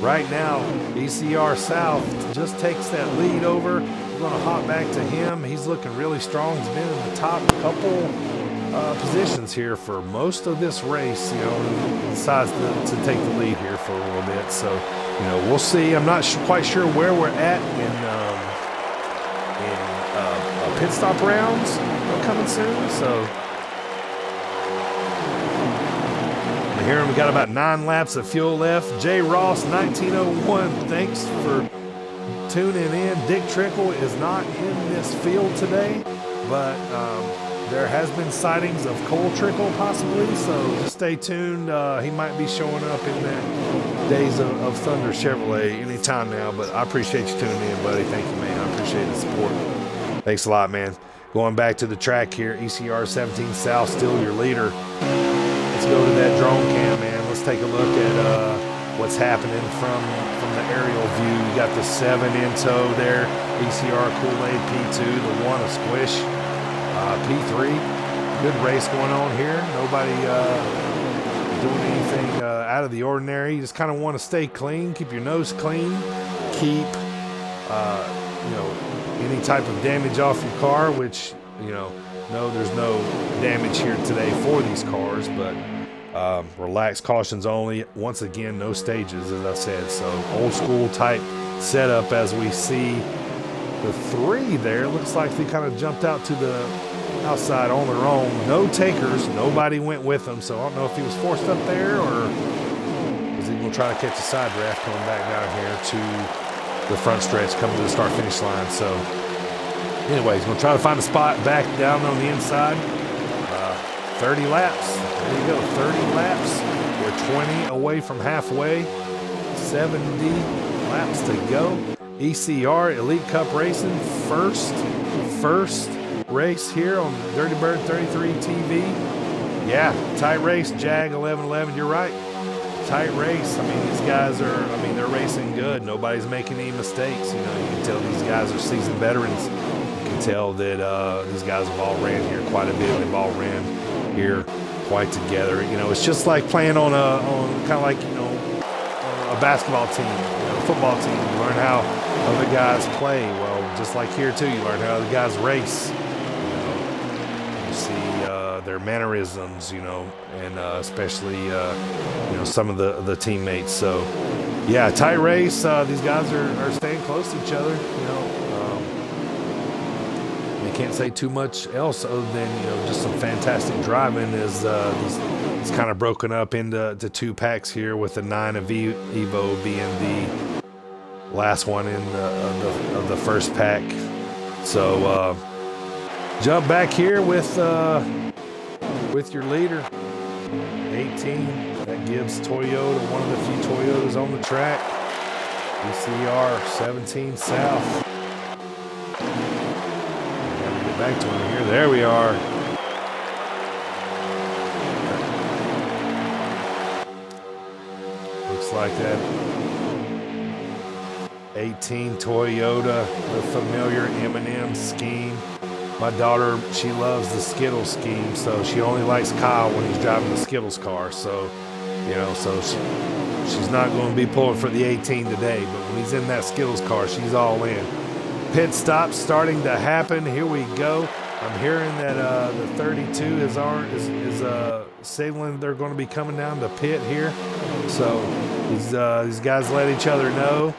Right now, ECR South just takes that lead over. We're going to hop back to him. He's looking really strong. He's been in the top couple positions here for most of this race, decides to take the lead here for a little bit. So, we'll see. I'm not quite sure where we're at in pit stop rounds are coming soon. So here we got about 9 laps of fuel left. J. Ross 1901, thanks for tuning in. Dick Trickle is not in this field today, but there has been sightings of Cole Trickle possibly, so just stay tuned. He might be showing up in that Days of Thunder Chevrolet anytime now, but I appreciate you tuning in, buddy. Thank you, man. I appreciate the support. Thanks a lot, man. Going back to the track here, ECR 17 South, still your leader. Let's go to that drone cam, man. Let's take a look at what's happening from the aerial view. You got the 7 in tow there, ECR Kool-Aid P2, the 1 a squish, P3. Good race going on here. Nobody doing anything out of the ordinary. You just kind of want to stay clean, keep your nose clean, keep any type of damage off your car, which, no, there's no damage here today for these cars, but relaxed, cautions only. Once again, no stages, as I said. So old school type setup as we see the 3 there. Looks like they kind of jumped out to the outside on their own. No takers. Nobody went with them. So I don't know if he was forced up there or was he going to try to catch a side draft coming back down here to the front stretch, coming to the start-finish line. So anyway, he's going to try to find a spot back down on the inside. 30 laps. There you go, 30 laps. We're 20 away from halfway. 70 laps to go. ECR, Elite Cup Racing, first race here on Dirty Bird 33 TV. Yeah, tight race, Jag 1111, you're right. Tight race. I mean, these guys they're racing good. Nobody's making any mistakes. You can tell these guys are seasoned veterans. You can tell that these guys have all ran here quite a bit. They've all ran here quite together. It's just like playing on kind of like, a basketball team, a football team. You learn how other guys play. Well, just like here too, you learn how other guys race. You see their mannerisms, and especially some of the teammates. So yeah, tight race. These guys are staying close to each other. They can't say too much else other than just some fantastic driving. It's kind of broken up into 2 packs here, with the 9 of Evo being the last one in of the first pack. So jump back here with your leader, 18. That gives Toyota, one of the few Toyotas on the track. ECR 17 South. Gotta get back to him here. There we are. Looks like that 18 Toyota, the familiar M&M scheme. My daughter, she loves the Skittles scheme, so she only likes Kyle when he's driving the Skittles car. So, you know, she's not going to be pulling for the 18 today, but when he's in that Skittles car, she's all in. Pit stop starting to happen. Here we go. I'm hearing that the 32 is signaling they're going to be coming down the pit here. So these guys let each other know.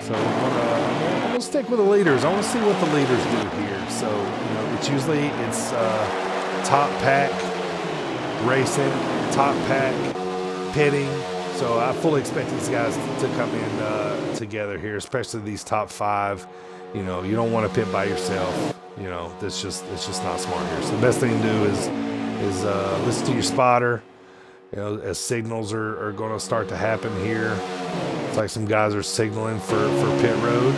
So I'm gonna stick with the leaders. I want to see what the leaders do here. So it's usually top pack racing, top pack pitting. So I fully expect these guys to come in together here, especially these top five. You don't want to pit by yourself. It's just not smart here. So the best thing to do is listen to your spotter. As signals are going to start to happen here. It's like some guys are signaling for pit road.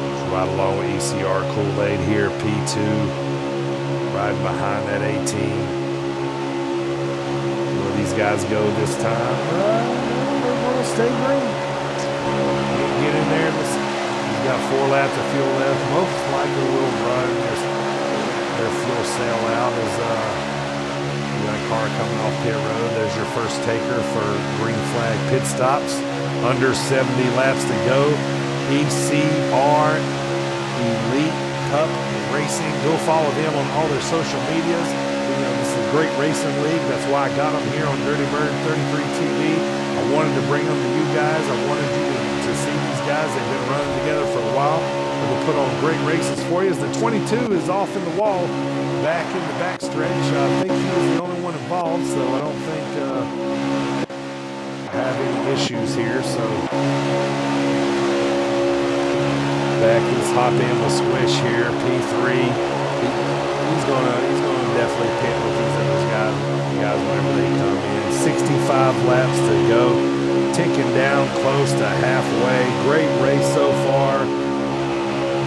Just right along with ECR Kool-Aid here, P2, riding behind that 18. Will these guys go this time? They're going to stay green. Can't get in there. He's got 4 laps of fuel left. Most likely will run their fuel cell out as got a car coming off pit road. There's your first taker for green flag pit stops. Under 70 laps to go. ECR Elite Cup Racing. Go follow them on all their social medias. This is a great racing league. That's why I got them here on Dirty Bird 33 TV. I wanted to bring them to you guys. I wanted you to see these guys. They've been running together for a while. We'll put on great races for you. As the 22 is off in the wall, back in the backstretch. I think he was the only one involved, so I don't think I have any issues here. So back, let's hop in with Squish here. P3. He's gonna definitely pit with these other guys whenever they come in. 65 laps to go. Ticking down close to halfway. Great race so far.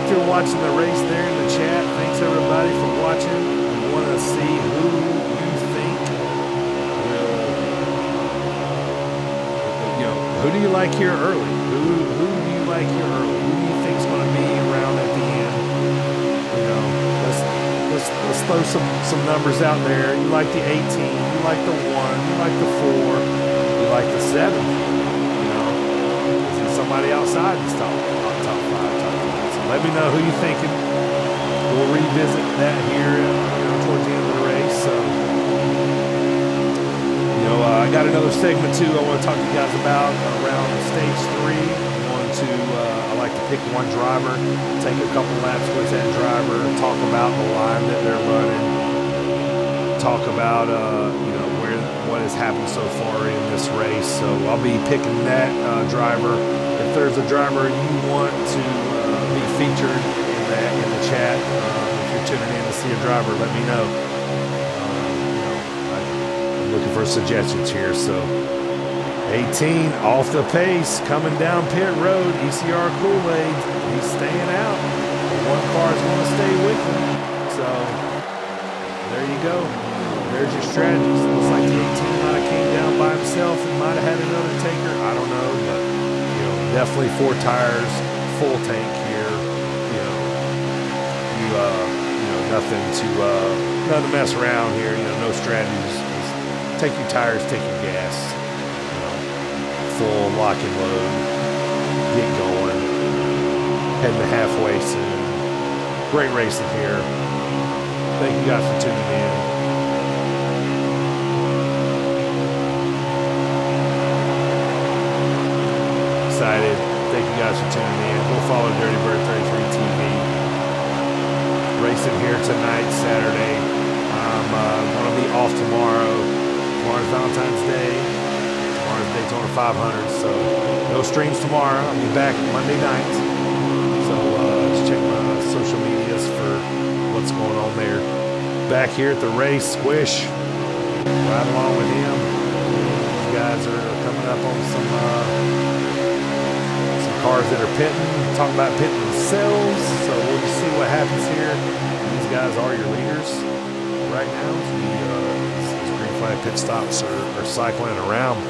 If you're watching the race there in the chat, thanks everybody for watching. We want to see who you think will, who do you like here early? Who do you like here early? Who do you think is going to be around at the end? Let's throw some numbers out there. You like the 18, you like the 1, you like the 4, you like the 7. Is it somebody outside this top 5, top 10? So let me know who you're thinking. We'll revisit that here towards the end of the race. So, I got another segment too I want to talk to you guys about around stage 3. I like to pick one driver, take a couple laps with that driver, talk about the line that they're running, talk about what has happened so far in this race. So I'll be picking that driver. If there's a driver you want to be featured in the chat, if you're tuning in to see a driver, let me know. I'm looking for suggestions here. So 18 off the pace, coming down pit road. ECR Kool-Aid, he's staying out. One car is going to stay with him. So there you go. There's your strategies. Looks like the 18 might have came down by himself and might have had another taker. I don't know, but definitely 4 tires, full tank here. Nothing to mess around here. No strategies. Just take your tires, take your gas. Full lock and load, get going, heading to halfway soon. Great racing here. Thank you guys for tuning in. Excited. Thank you guys for tuning in. Go follow Dirty Bird 33 TV. Racing here tonight, Saturday. I'm going to be off tomorrow. Tomorrow's Valentine's Day. Daytona 500, so no streams tomorrow. I'll be back Monday night. So just check my social medias for what's going on there. Back here at the race, Squish, right along with him. You guys are coming up on some cars that are pitting, talking about pitting themselves. So we'll just see what happens here. These guys are your leaders right now. These green flag pit stops are cycling around.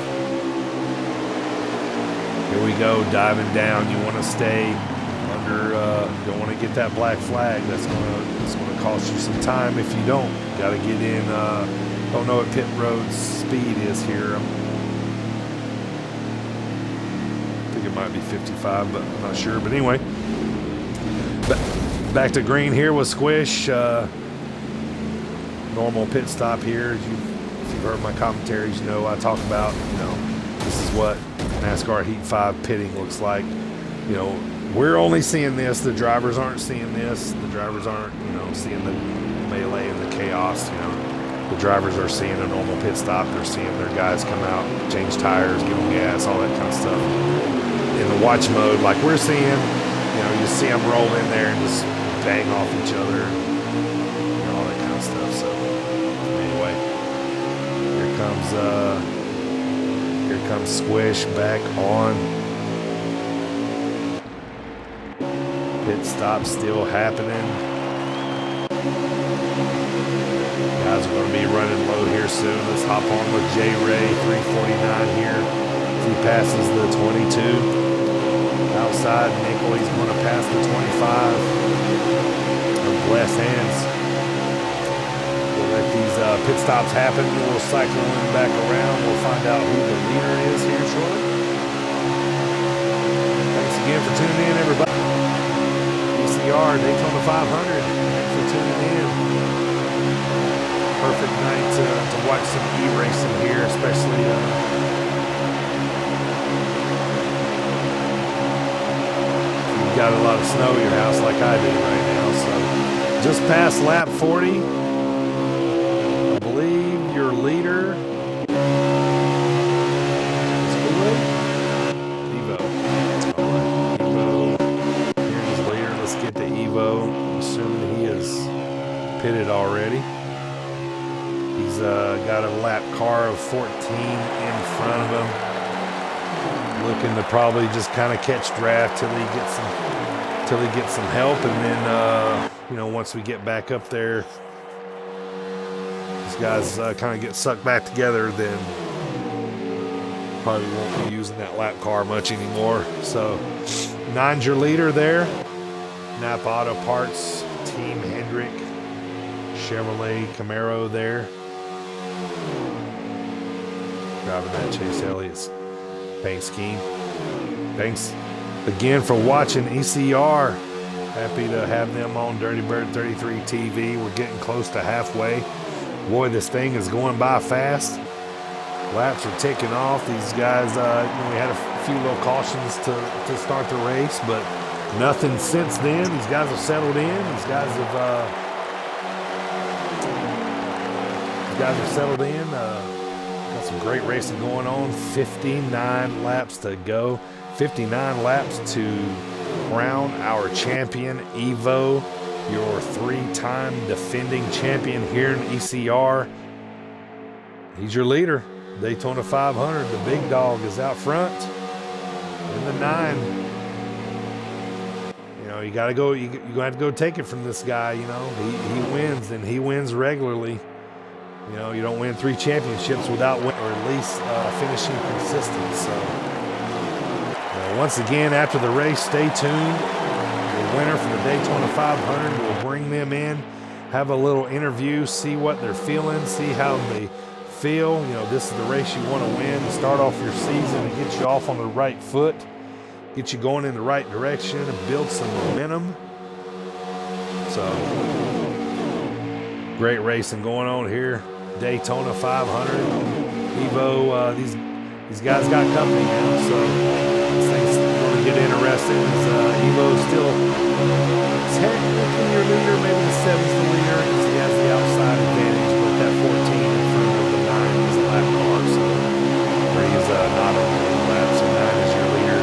Here we go, diving down. You want to stay under. You don't want to get that black flag. It's going to cost you some time if you don't. Got to get in. Don't know what pit road speed is here. I think it might be 55, but I'm not sure. But anyway, back to green here with Squish. Normal pit stop here. If you've heard my commentaries, you know I talk about, this is what NASCAR Heat 5 pitting looks like. We're only seeing this. The drivers aren't seeing this. The drivers aren't, seeing the melee and the chaos. The drivers are seeing a normal pit stop. They're seeing their guys come out, change tires, give them gas, all that kind of stuff. In the watch mode, like we're seeing, you see them roll in there and just bang off each other, and all that kind of stuff. So anyway, here comes Squish back on. Pit stop still happening. Guys are going to be running low here soon. Let's hop on with J Ray, 349 here. If he passes the 22 outside, Nickel, he's going to pass the 25. Blessed hands. We'll let these pit stops happen. We'll cycle in back around. We'll find out who the leader is here shortly. Thanks again for tuning in, everybody. DCR, Daytona 500. Thanks for tuning in. Perfect night to watch some e-racing here, especially if you've got a lot of snow at your house like I do right now. So just past lap 40, I believe your leader is Evo. All right, Evo. Here's his leader. Let's get to Evo. I'm assuming he is pitted already. He's got a lap car of 14 in front of him, looking to probably just kind of catch draft till he gets some help, and then once we get back up there, these guys kind of get sucked back together. Then probably won't be using that lap car much anymore. So 9's your leader there. Napa Auto Parts, Team Hendrick, Chevrolet Camaro there. Driving that Chase Elliott's paint scheme. Thanks again for watching ECR. Happy to have them on Dirty Bird 33 TV. We're getting close to halfway. Boy, this thing is going by fast. Laps are ticking off. These guys, we had a few little cautions to start the race, but nothing since then. These guys have settled in. These guys have settled in. Got some great racing going on. 59 laps to go. 59 laps to crown our champion, Evo, your 3-time defending champion here in ECR. He's your leader. Daytona 500. The big dog is out front in the 9. You gotta go. You're gonna have to go take it from this guy. He wins, and he wins regularly. You don't win 3 championships without or at least finishing consistent. So, once again, after the race, stay tuned. The winner for the Daytona 500, we'll bring them in, have a little interview, see what they're feeling, see how they feel. This is the race you want to win to start off your season and get you off on the right foot, get you going in the right direction, and build some momentum. So, great racing going on here. Daytona 500. Evo, these guys got company now, so this thing's going to get interesting. Evo's still technically your leader, maybe the 7's the leader because he has the outside advantage, but that 14 in front of the 9 is a lap car, so he's not on the lap, so 9 is your leader.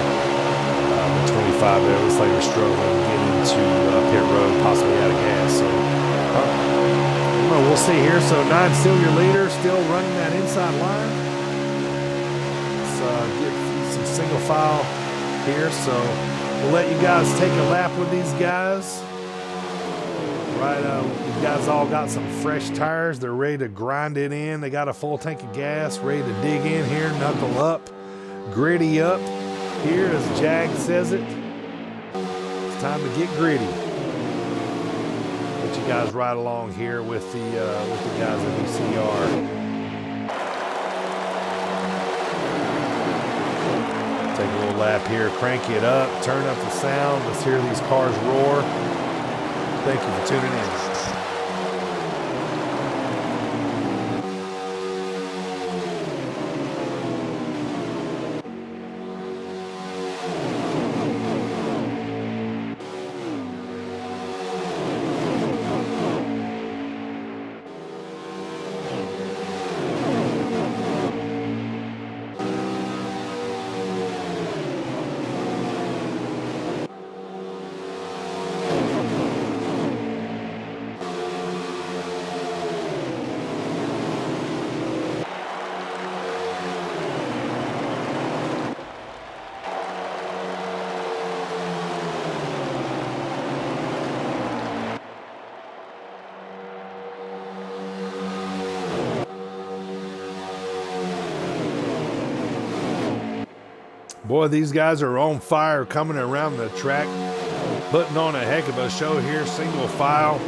The 25 there looks like they're struggling to get into pit road, possibly out of gas, so we'll see here. So 9's still your leader, still running that inside line. get some single file here. So we'll let you guys take a lap with these guys. Right, you guys all got some fresh tires. They're ready to grind it in. They got a full tank of gas, ready to dig in here, knuckle up, gritty up. Here, as Jag says it, it's time to get gritty. Let you guys ride along here with the guys at ECR. Take a little lap here, crank it up, turn up the sound. Let's hear these cars roar. Thank you for tuning in. Boy, these guys are on fire coming around the track, putting on a heck of a show here, single file.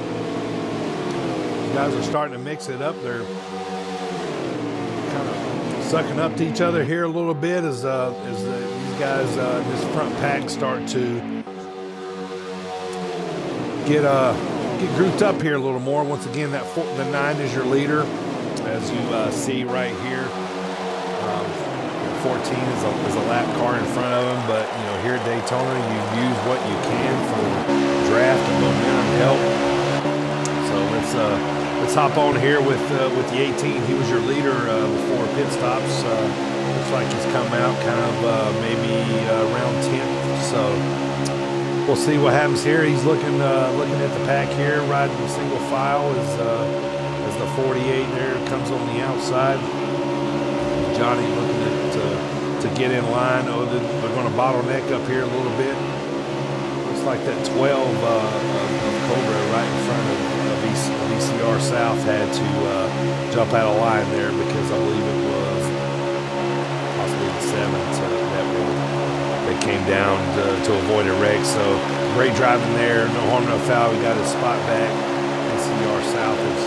These guys are starting to mix it up. They're kind of sucking up to each other here a little bit as these guys, this front pack start to get grouped up here a little more. Once again, the 9 is your leader, as you see right here. 14 is a lap car in front of them, but you know, here at Daytona, you use what you can for draft and momentum help. So let's hop on here with the 18. He was your leader before pit stops. Looks like he's come out kind of maybe around 10th. So we'll see what happens here. He's looking at the pack here, riding the single file as the 48 there comes on the outside. Johnny looking to get in line. Oh, they're going to bottleneck up here a little bit. Looks like that 12 of Cobra right in front of VCR South had to jump out of line there because I believe it was possibly the 7 that came down to avoid a wreck. So great driving there. No harm, no foul. We got his spot back. VCR South is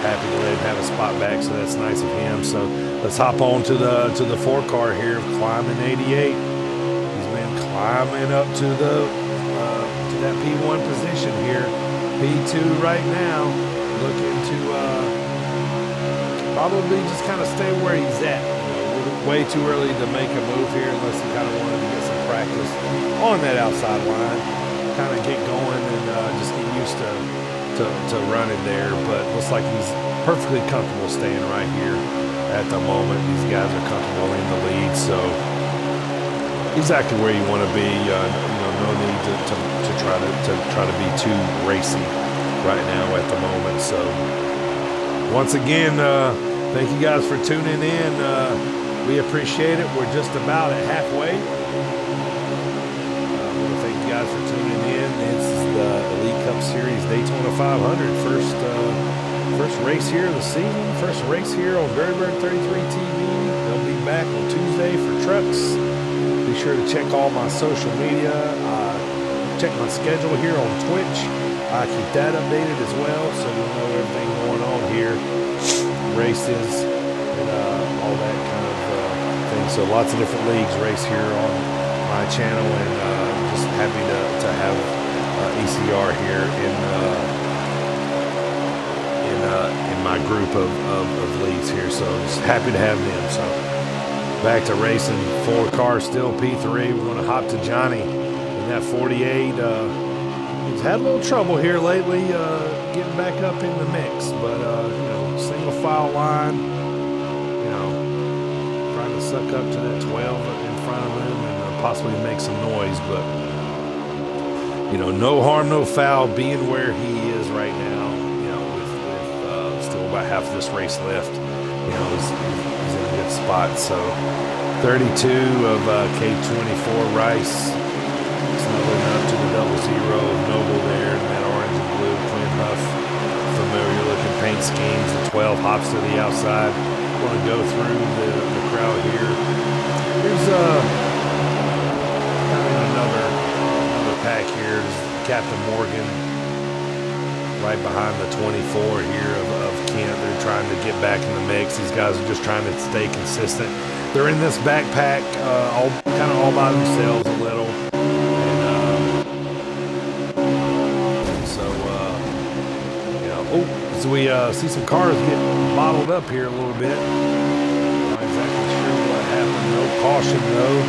happy to let him have a spot back, so that's nice of him. So let's hop on to the 4 car here, climbing 88. He's been climbing up to that P1 position here. P2 right now, looking to probably just kind of stay where he's at. Way too early to make a move here unless he kind of wanted to get some practice on that outside line, kind of get going and just get used to running there. But looks like he's perfectly comfortable staying right here at the moment. These guys are comfortable in the lead, so exactly where you want to be. No need to try to be too racy right now at the moment. So once again, thank you guys for tuning in. We appreciate it. We're just about at halfway. Thank you guys for tuning in. This is the Elite Cup Series Daytona 500. First race here of the season. First race here on Dirty Bird 33 TV. They'll be back on Tuesday for trucks. Be sure to check all my social media. Check my schedule here on Twitch. I keep that updated as well, so you'll know everything going on here. Races and all that kind of thing. So lots of different leagues race here on my channel, and just happy to have ECR here in my group of leagues here. So just happy to have them. So back to racing. 4 cars still P3. We're going to hop to Johnny in that 48. He's had a little trouble here lately getting back up in the mix, but single file line, trying to suck up to that 12 in front of him and possibly make some noise. But no harm, no foul, being where he is right now. With still about half of this race left. He's in a good spot. So 32 of K24 Rice. Snuggling up to the 00 of Noble there in that orange and blue Clint Huff familiar looking paint schemes. The 12 hops to the outside. Going to go through the crowd here. Here's another pack here. Captain Morgan right behind the 24 here of Kent. They're trying to get back in the mix. These guys are just trying to stay consistent. They're in this backpack kind of all by themselves a little. So we see some cars get bottled up here a little bit. Not exactly sure what happened. No caution though.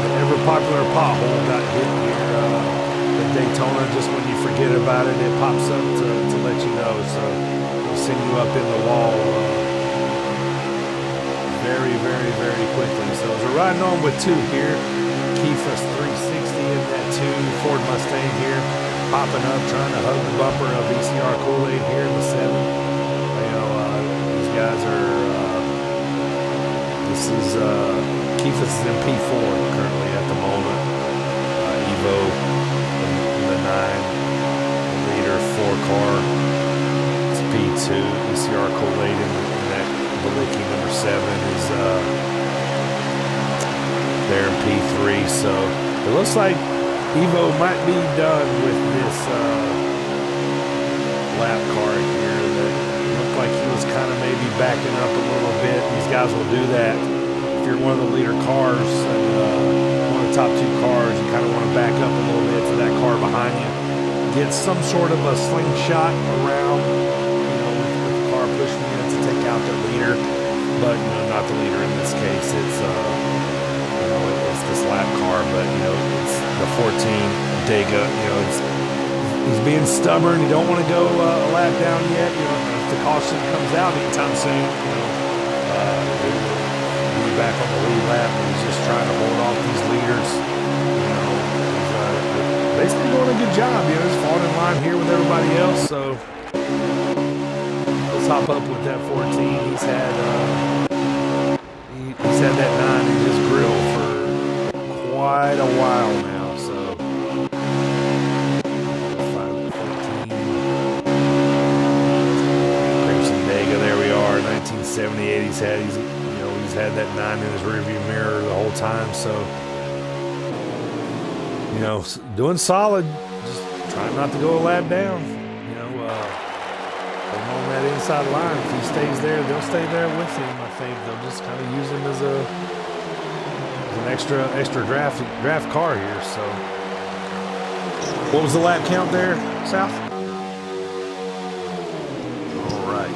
The ever popular pothole got hit here at Daytona. Just when you forget about it, it pops up to let you know. So it'll send you up in the wall very, very, very quickly. So we're riding on with two here. Keith's 360 in that 2 Ford Mustang here, popping up, trying to hug the bumper of VCR Kool-Aid here in the 7. These guys are, this is, Keith's is in P4 currently at the moment. Evo in the 9, the leader 4 car, it's P2, VCR Kool-Aid in that Balicki number 7 is, there in P3, so it looks like Evo might be done with this lap car here. That looked like he was kind of maybe backing up a little bit. These guys will do that. If you're one of the leader cars and one of the top 2 cars, you kind of want to back up a little bit to that car behind you. Get some sort of a slingshot around, with the car pushing you to take out the leader, but not the leader in this case. It's this lap car, but it's the 14 Dega. He's being stubborn. You don't want to go a lap down yet. If the caution comes out anytime soon, he'll be back on the lead lap. And he's just trying to hold off these leaders. He's basically doing a good job. He's falling in line here with everybody else. So let's hop up with that 14. He's had that 9 in his grill for quite a while now, so Crimson Dega, there we are, 1978. He's had that 9 in his rearview mirror the whole time, so doing solid. Just trying not to go a lap down. On that inside line, if he stays there, they'll stay there with him. I think they'll just kind of use him as an extra draft car here. So what was the lap count there, South? All right,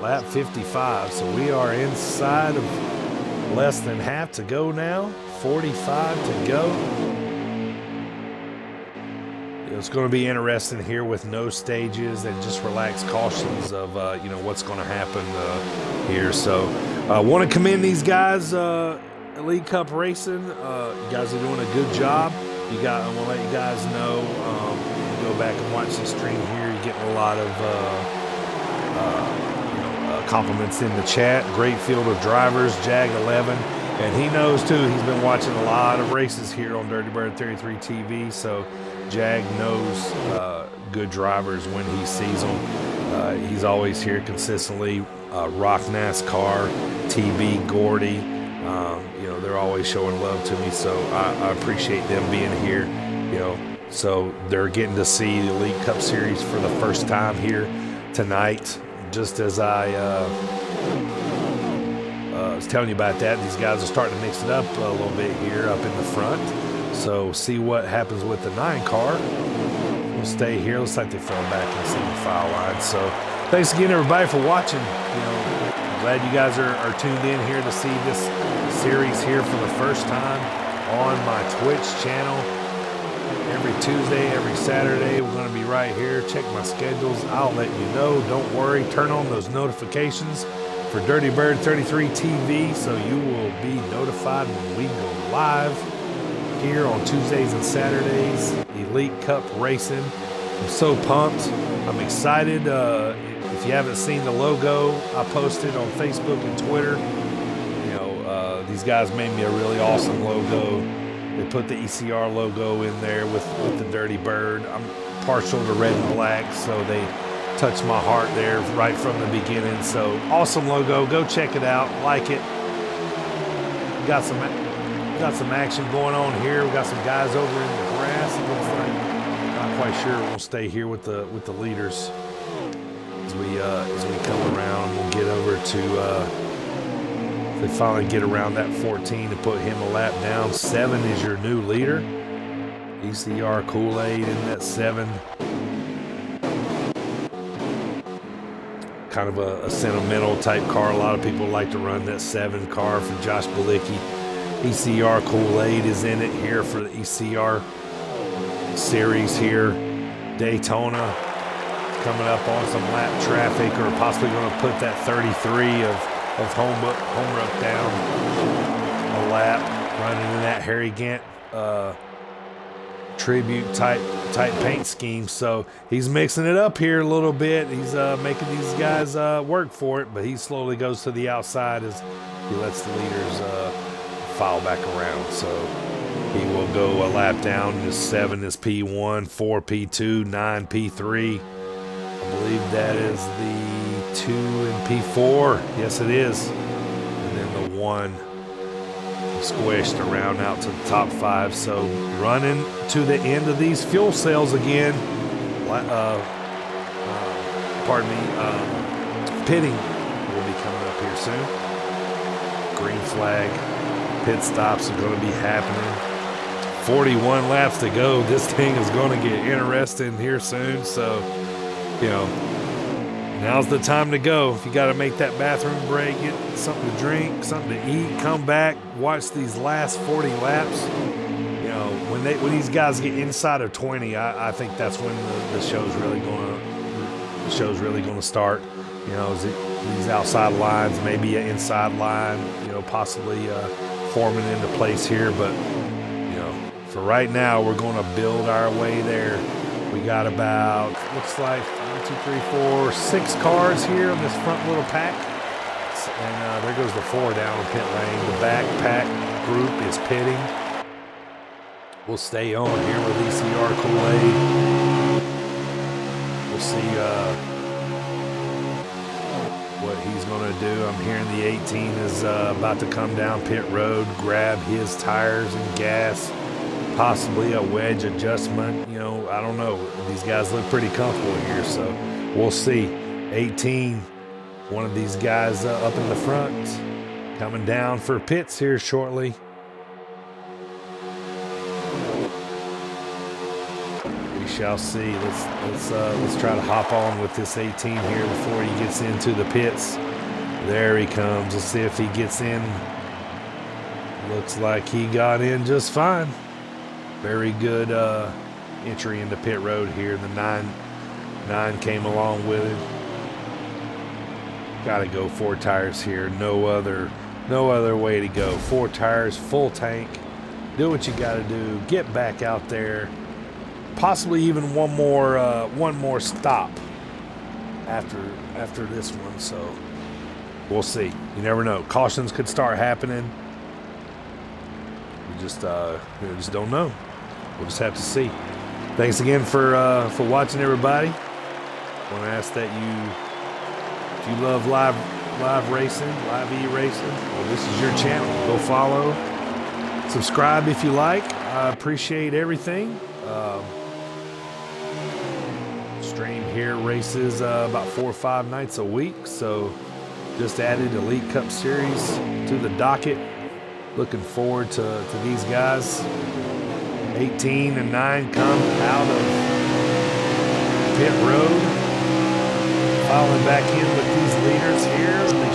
lap 55. So we are inside of less than half to go now. 45 to go. It's going to be interesting here with no stages and just relaxed cautions of what's going to happen here. So I want to commend these guys. Elite Cup Racing, you guys are doing a good job. I want to let you guys know, you go back and watch the stream here, you're getting a lot of compliments in the chat. Great field of drivers, Jag 11, and he knows too, he's been watching a lot of races here on Dirty Bird 33 TV, so Jag knows good drivers when he sees them. He's always here consistently. Rock NASCAR, TB, Gordy, they're always showing love to me, so I appreciate them being here. So they're getting to see the Elite Cup Series for the first time here tonight. Just as I was telling you about that, these guys are starting to mix it up a little bit here up in the front. So see what happens with the 9 car. We'll stay here. Looks like they fell back in the single file line. So thanks again, everybody, for watching. I'm glad you guys are tuned in here to see this series here for the first time on my Twitch channel. Every Tuesday, every Saturday, we're going to be right here. Check my schedules. I'll let you know. Don't worry. Turn on those notifications for Dirty Bird 33 TV so you will be notified when we go live here on Tuesdays and Saturdays. Elite Cup Racing. I'm so pumped. I'm excited. If you haven't seen the logo, I posted on Facebook and Twitter. These guys made me a really awesome logo. They put the ECR logo in there with the Dirty Bird. I'm partial to red and black, so they touched my heart there right from the beginning. So awesome logo. Go check it out. Like it. Got some action going on here. We got some guys over in the grass. It looks like. Not quite sure. We'll stay here with the leaders as we come around. We'll get over to. They finally get around that 14 to put him a lap down. 7 is your new leader. ECR Kool-Aid in that 7. Kind of a sentimental type car. A lot of people like to run that 7 car for Josh Balicki. ECR Kool-Aid is in it here for the ECR series here. Daytona coming up on some lap traffic, or possibly going to put that 33 of Holbrook down a lap, running in that Harry Gant tribute type paint scheme. So he's mixing it up here a little bit. He's making these guys work for it, but he slowly goes to the outside as he lets the leaders file back around. So he will go a lap down. This 7 is P1, 4 P2, 9 P3. I believe that is the 2 and P4. Yes, it is. And then the 1 squished around out to the top 5. So running to the end of these fuel cells again. Pitting will be coming up here soon. Green flag. Pit stops are going to be happening. 41 laps to go. This thing is going to get interesting here soon. So, now's the time to go. If you got to make that bathroom break, get something to drink, something to eat, come back, watch these last 40 laps. When these guys get inside of 20, I think that's when the show's really going to start. These outside lines, maybe an inside line, possibly forming into place here. But for right now, we're going to build our way there. We got about, looks like 1, 2, 3, 4, 6 cars here on this front little pack. And there goes the 4 down the pit lane. The back pack group is pitting. We'll stay on here with ECR Kool-Aid. We'll see what he's going to do. I'm hearing the 18 is about to come down pit road, grab his tires and gas. Possibly a wedge adjustment, I don't know. These guys look pretty comfortable here, so we'll see. 18, one of these guys up in the front, coming down for pits here shortly. We shall see. Let's try to hop on with this 18 here before he gets into the pits. There he comes. Let's see if he gets in. Looks like he got in just fine. Very good entry into pit road here. The 9 came along with it. Got to go 4 tires here. No other way to go. 4 tires, full tank. Do what you got to do. Get back out there. Possibly even one more stop after this one. So we'll see. You never know. Cautions could start happening. We just don't know. We'll just have to see. Thanks again for watching, everybody. I want to ask that if you love live racing, live e-racing, well, this is your channel. Go follow, subscribe if you like. I appreciate everything. Stream here races about 4 or 5 nights a week. So just added Elite Cup Series to the docket. Looking forward to these guys. 18 and 9 come out of pit road. Following back in with these leaders here. They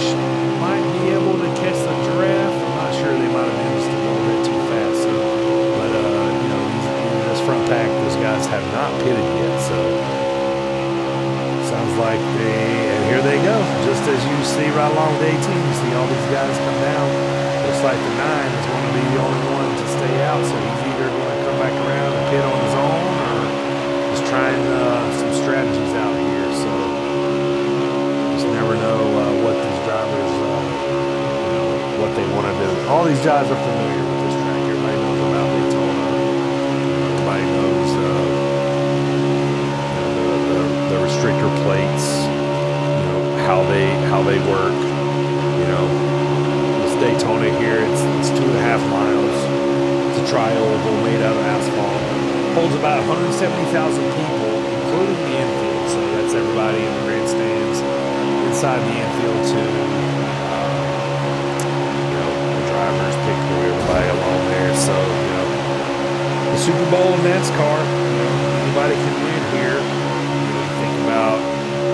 might be able to catch the draft. I'm not sure. They might have been just a little bit too fast. So, but, this front pack, those guys have not pitted yet. So, sounds like and here they go. Just as you see right along the 18, you see all these guys come down. Looks like the 9 is going to be the only one to stay out. So, he's either going to come back around and pit on his own, or just trying some strategies out here. never know what these drivers, what they want to do. All these guys are familiar with this track. Everybody knows about Daytona. Everybody knows the restrictor plates. How they work. This Daytona here, it's 2.5 miles. It's a tri-oval made out of asphalt. Holds about 170,000 people, including the infield. So that's everybody in the grandstands, inside the infield too. The drivers, pick everybody along there. So the Super Bowl in NASCAR, anybody can win here. You think about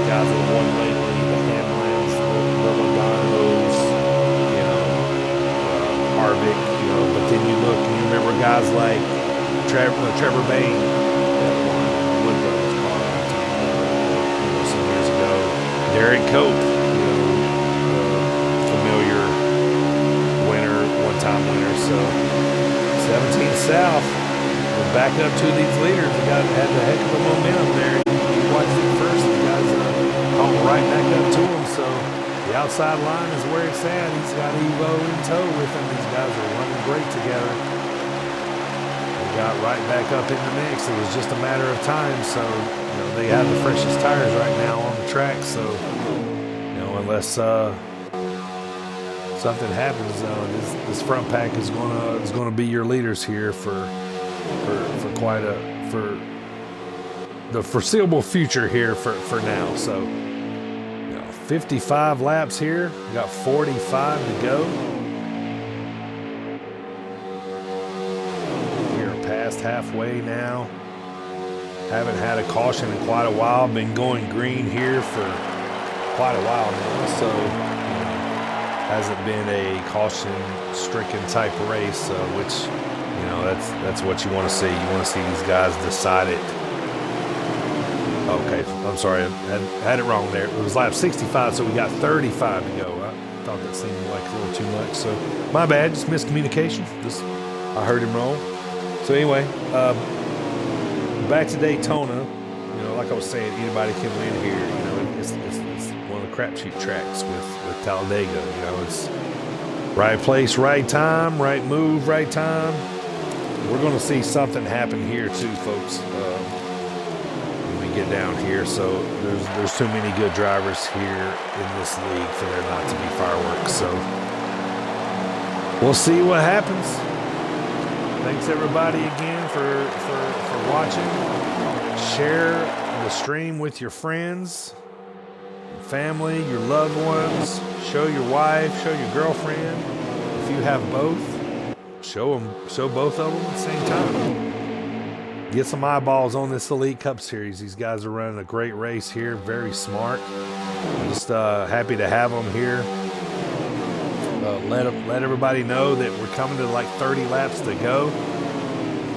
guys that won lately, the Hamlins, the Logano's, Harvick, but then you look and you remember guys like Trevor Bayne that won Woodruff's car some years ago. Derek Cope, familiar winner, one-time winner. So 17 South, we're back up to these leaders. They had the heck of a momentum there. You watched it first, the guys caught right back up to them. So the outside line is where it's at. He's got Evo in tow with him. These guys are running great together. They got right back up in the mix. It was just a matter of time. So, they have the freshest tires right now on the track. So, unless something happens, this front pack is gonna be your leaders here for the foreseeable future here for now. So. 55 laps here. We got 45 to go. We're past halfway now. Haven't had a caution in quite a while. Been going green here for quite a while now. So hasn't been a caution-stricken type race, which that's what you want to see. You want to see these guys decide it. Okay, I'm sorry, I had it wrong there. It was lap 65, so we got 35 to go. I thought that seemed like a little too much, so my bad, just miscommunication. I heard him wrong. So anyway, back to Daytona. Like I was saying, anybody can win here. It's one of the crapshoot tracks with Talladega. It's right place, right time, right move, right time. We're going to see something happen here too, folks. Get down here, so there's too many good drivers here in this league for there not to be fireworks. So we'll see what happens. Thanks everybody again for watching. Share the stream with your friends, your family, your loved ones. Show your wife, show your girlfriend. If you have both, show both of them at the same time. Get some eyeballs on this Elite Cup Series. These guys are running a great race here. Very smart. I'm just happy to have them here. Let everybody know that we're coming to like 30 laps to go.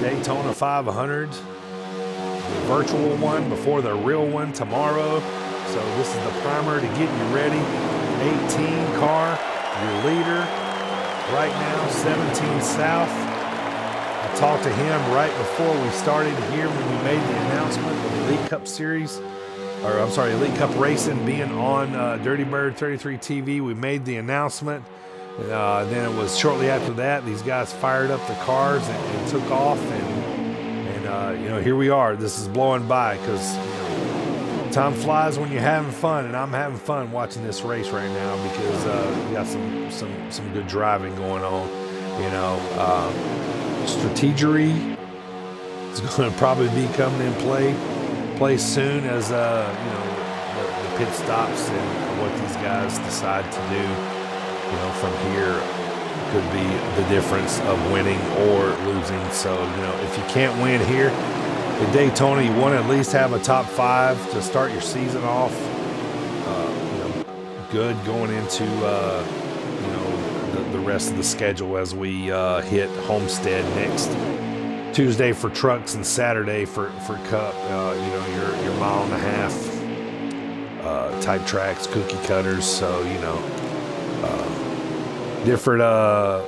Daytona 500. The virtual one before the real one tomorrow. So this is the primer to get you ready. 18 car, your leader. Right now, 17 South. I talked to him right before we started here when we made the announcement of the Elite Cup Series, Elite Cup Racing being on Dirty Bird 33 TV. We made the announcement. Then it was shortly after that, these guys fired up the cars and took off. And here we are. This is blowing by because time flies when you're having fun, and I'm having fun watching this race right now because we got some good driving going on. Strategery is going to probably be coming in play soon as the pit stops and what these guys decide to do. From here could be the difference of winning or losing. So if you can't win here at Daytona, you want to at least have a top 5 to start your season off. Good going into the rest of the schedule as we hit Homestead next Tuesday for trucks and Saturday for Cup. Your mile and a half type tracks, cookie cutters. So different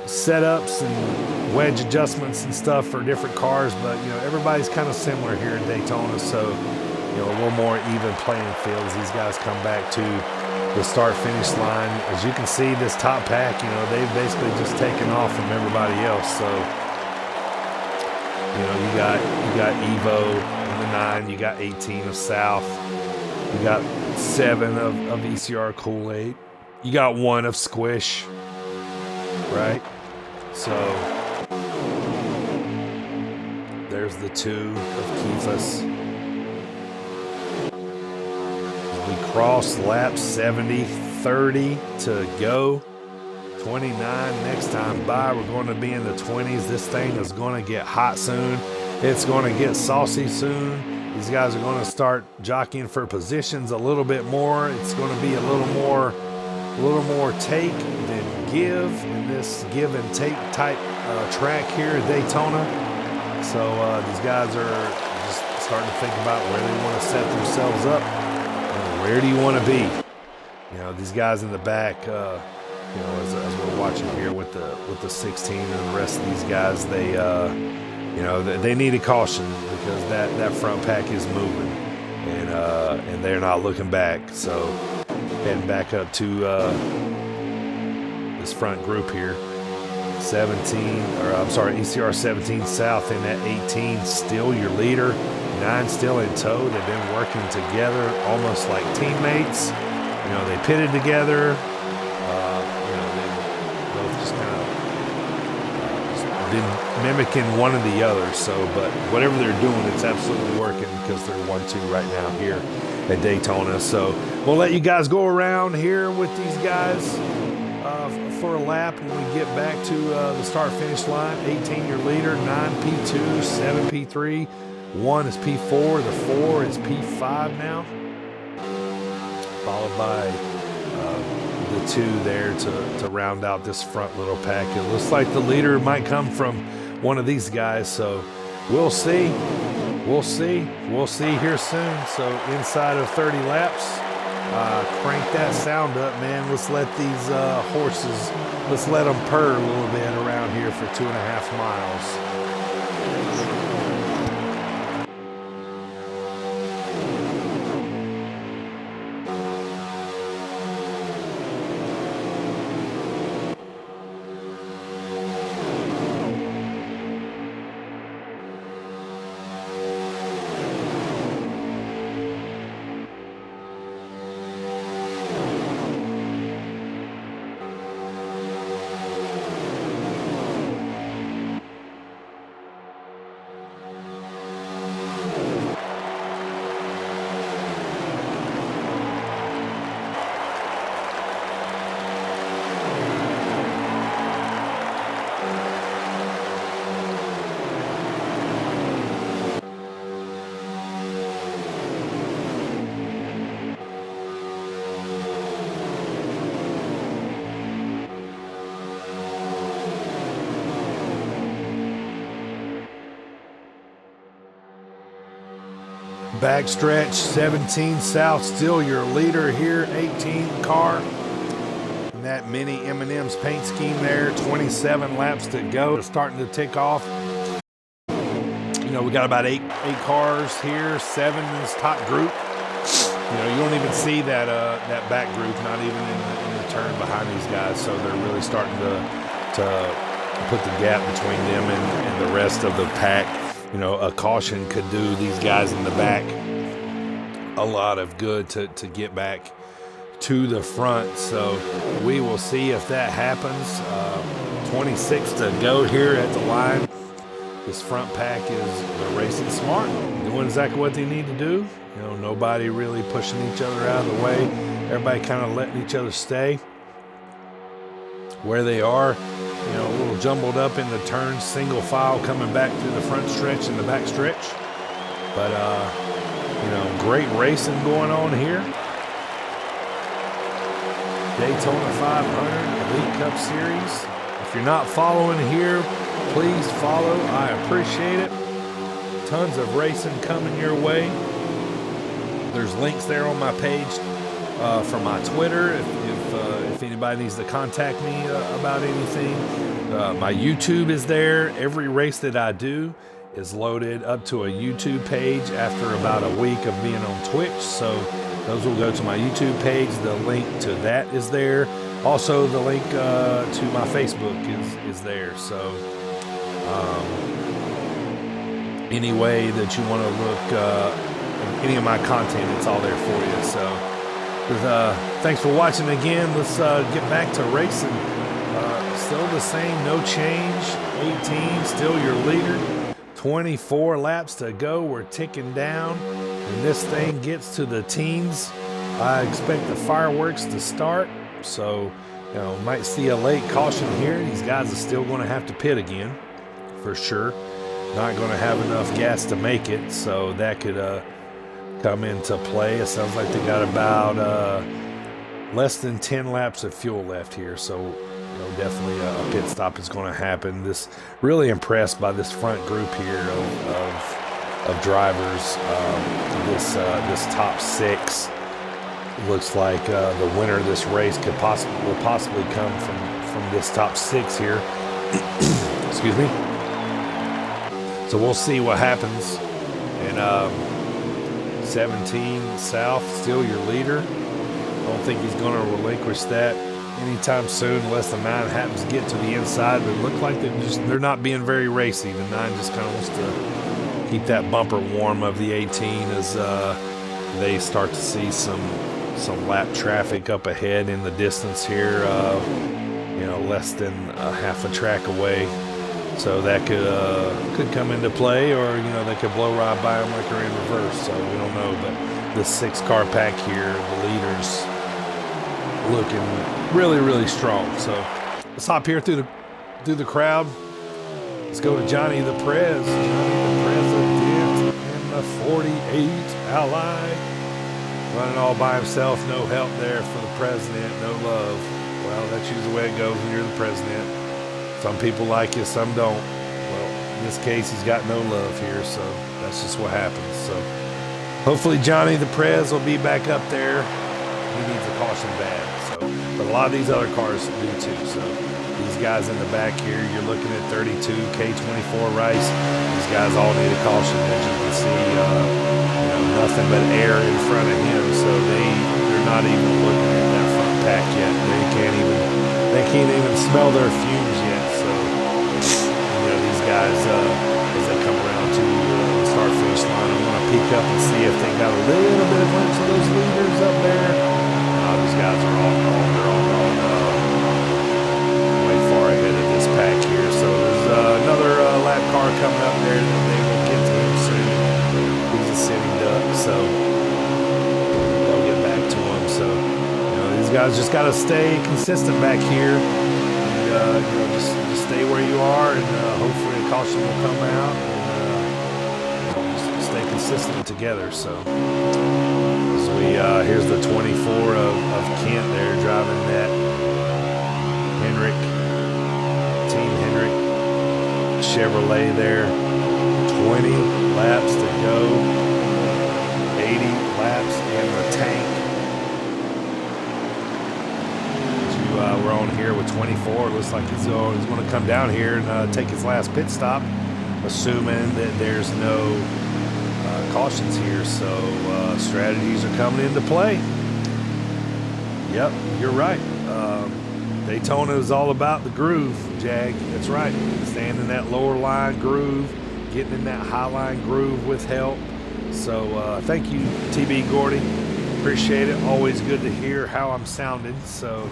setups and wedge adjustments and stuff for different cars, but everybody's kind of similar here in Daytona. So a little more even playing field as these guys come back to the start-finish line. As you can see, this top pack, they've basically just taken off from everybody else. So, you got Evo in the 9, you got 18 of South, you got 7 of ECR Kool-Aid, you got 1 of Squish, right? So there's the 2 of Keefus. We cross lap 70, 30 to go. 29 next time by. We're going to be in the 20s. This thing is going to get hot soon. It's going to get saucy soon. These guys are going to start jockeying for positions a little bit more. It's going to be a little more take than give in this give and take type track here at Daytona. So these guys are just starting to think about where they want to set themselves up. Where do you want to be? These guys in the back, as we're watching here with the 16 and the rest of these guys, they need a caution because that front pack is moving, and they're not looking back. So heading back up to this front group here, ECR 17 South in that 18, still your leader. 9 still in tow. They've been working together almost like teammates. They pitted together. They've both just kind of been mimicking one of the other. So, but whatever they're doing, it's absolutely working because they're 1-2 right now here at Daytona. So we'll let you guys go around here with these guys for a lap when we get back to the start-finish line. 18 your leader, 9 P2, 7 P3. 1 is P4, the 4 is P5 now, followed by the 2 there to round out this front little pack. It looks like the leader might come from one of these guys, so we'll see. We'll see here soon. So inside of 30 laps, crank that sound up, man. Let's let these horses, let's let them purr a little bit around here for 2.5 miles. Backstretch 17 South, still your leader here. 18 car in that mini M&M's paint scheme there. 27 laps to go. They're starting to tick off. We got about eight cars here. 7 in this top group. You don't even see that back group, not even in the turn behind these guys. So they're really starting to put the gap between them and the rest of the pack. A caution could do these guys in the back a lot of good to get back to the front. So we will see if that happens. 26 to go here at the line. This front pack they're racing smart, doing exactly what they need to do. Nobody really pushing each other out of the way. Everybody kind of letting each other stay where they are. A little jumbled up in the turns, single file coming back through the front stretch and the back stretch. But, great racing going on here. Daytona 500 Elite Cup Series. If you're not following here, please follow. I appreciate it. Tons of racing coming your way. There's links there on my page for my Twitter if anybody needs to contact me about anything. My YouTube is there. Every race that I do is loaded up to a YouTube page after about a week of being on Twitch. So those will go to my YouTube page. The link to that is there. Also, the link to my Facebook is there. So any way that you want to look any of my content, it's all there for you. So thanks for watching again. Let's get back to racing. Still the same, no change. 18, still your leader. 24 laps to go. We're ticking down. When this thing gets to the teens, I expect the fireworks to start. So, might see a late caution here. These guys are still going to have to pit again, for sure. Not going to have enough gas to make it, so that could come into play. It sounds like they got about less than 10 laps of fuel left here, so definitely a pit stop is going to happen. Really impressed by this front group here of drivers. This top six looks like the winner of this race will possibly come from this top six here. Excuse me. So we'll see what happens. And 17 South, still your leader. I don't think he's going to relinquish that anytime soon, unless the 9 happens to get to the inside. But it looks like they're not being very racy. The 9 just kind of wants to keep that bumper warm of the 18 as they start to see some lap traffic up ahead in the distance here. Less than half a track away. So that could come into play, or they could blow right by them like they're in reverse. So we don't know. But the 6-car pack here, the leaders looking really, really strong. So let's hop here through the crowd. Let's go to Johnny the Prez. Johnny the President in the 48 Ally. Running all by himself, no help there for the president, no love. Well, that's usually the way it goes when you're the president. Some people like you, some don't. Well, in this case, he's got no love here, so that's just what happens. So hopefully Johnny the Prez will be back up there. He needs a caution bad. But a lot of these other cars do too. So these guys in the back here, you're looking at 32, K24 Rice. These guys all need a caution. As you can see, nothing but air in front of him. So they're not even looking at that front pack yet. They can't even smell their fumes yet. So these guys, as they come around to the start finish line, I want to peek up and see if they got a little bit of glimpse of those leaders up there. These guys are all gone. They're all gone way far ahead of this pack here. So there's another lap car coming up there, and they will get to him soon. He's a sitting duck, so they'll get back to him. So these guys just got to stay consistent back here, and just stay where you are, and hopefully a caution will come out, and just stay consistent together. So. Here's the 24 of Kent there driving that Hendrick, Team Hendrick Chevrolet there. 20 laps to go, 80 laps in the tank. We're on here with 24. Looks like he's going to come down here and take his last pit stop, assuming that there's no cautions here, so strategies are coming into play. Yep, you're right. Daytona is all about the groove, Jag. That's right. Staying in that lower line groove, getting in that high line groove with help. So thank you, TB Gordy. Appreciate it. Always good to hear how I'm sounding. So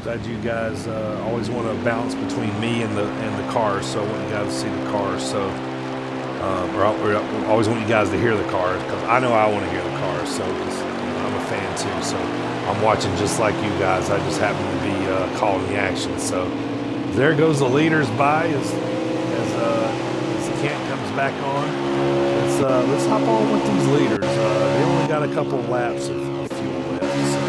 glad you guys always want to bounce between me and the car. So I want you guys to see the car. So. I always want you guys to hear the car, because I know I want to hear the car. So I'm a fan too. So I'm watching just like you guys. I just happen to be calling the action. So there goes the leaders by as Kent comes back on. Let's hop on with these leaders. They only got a couple of laps of fuel left. So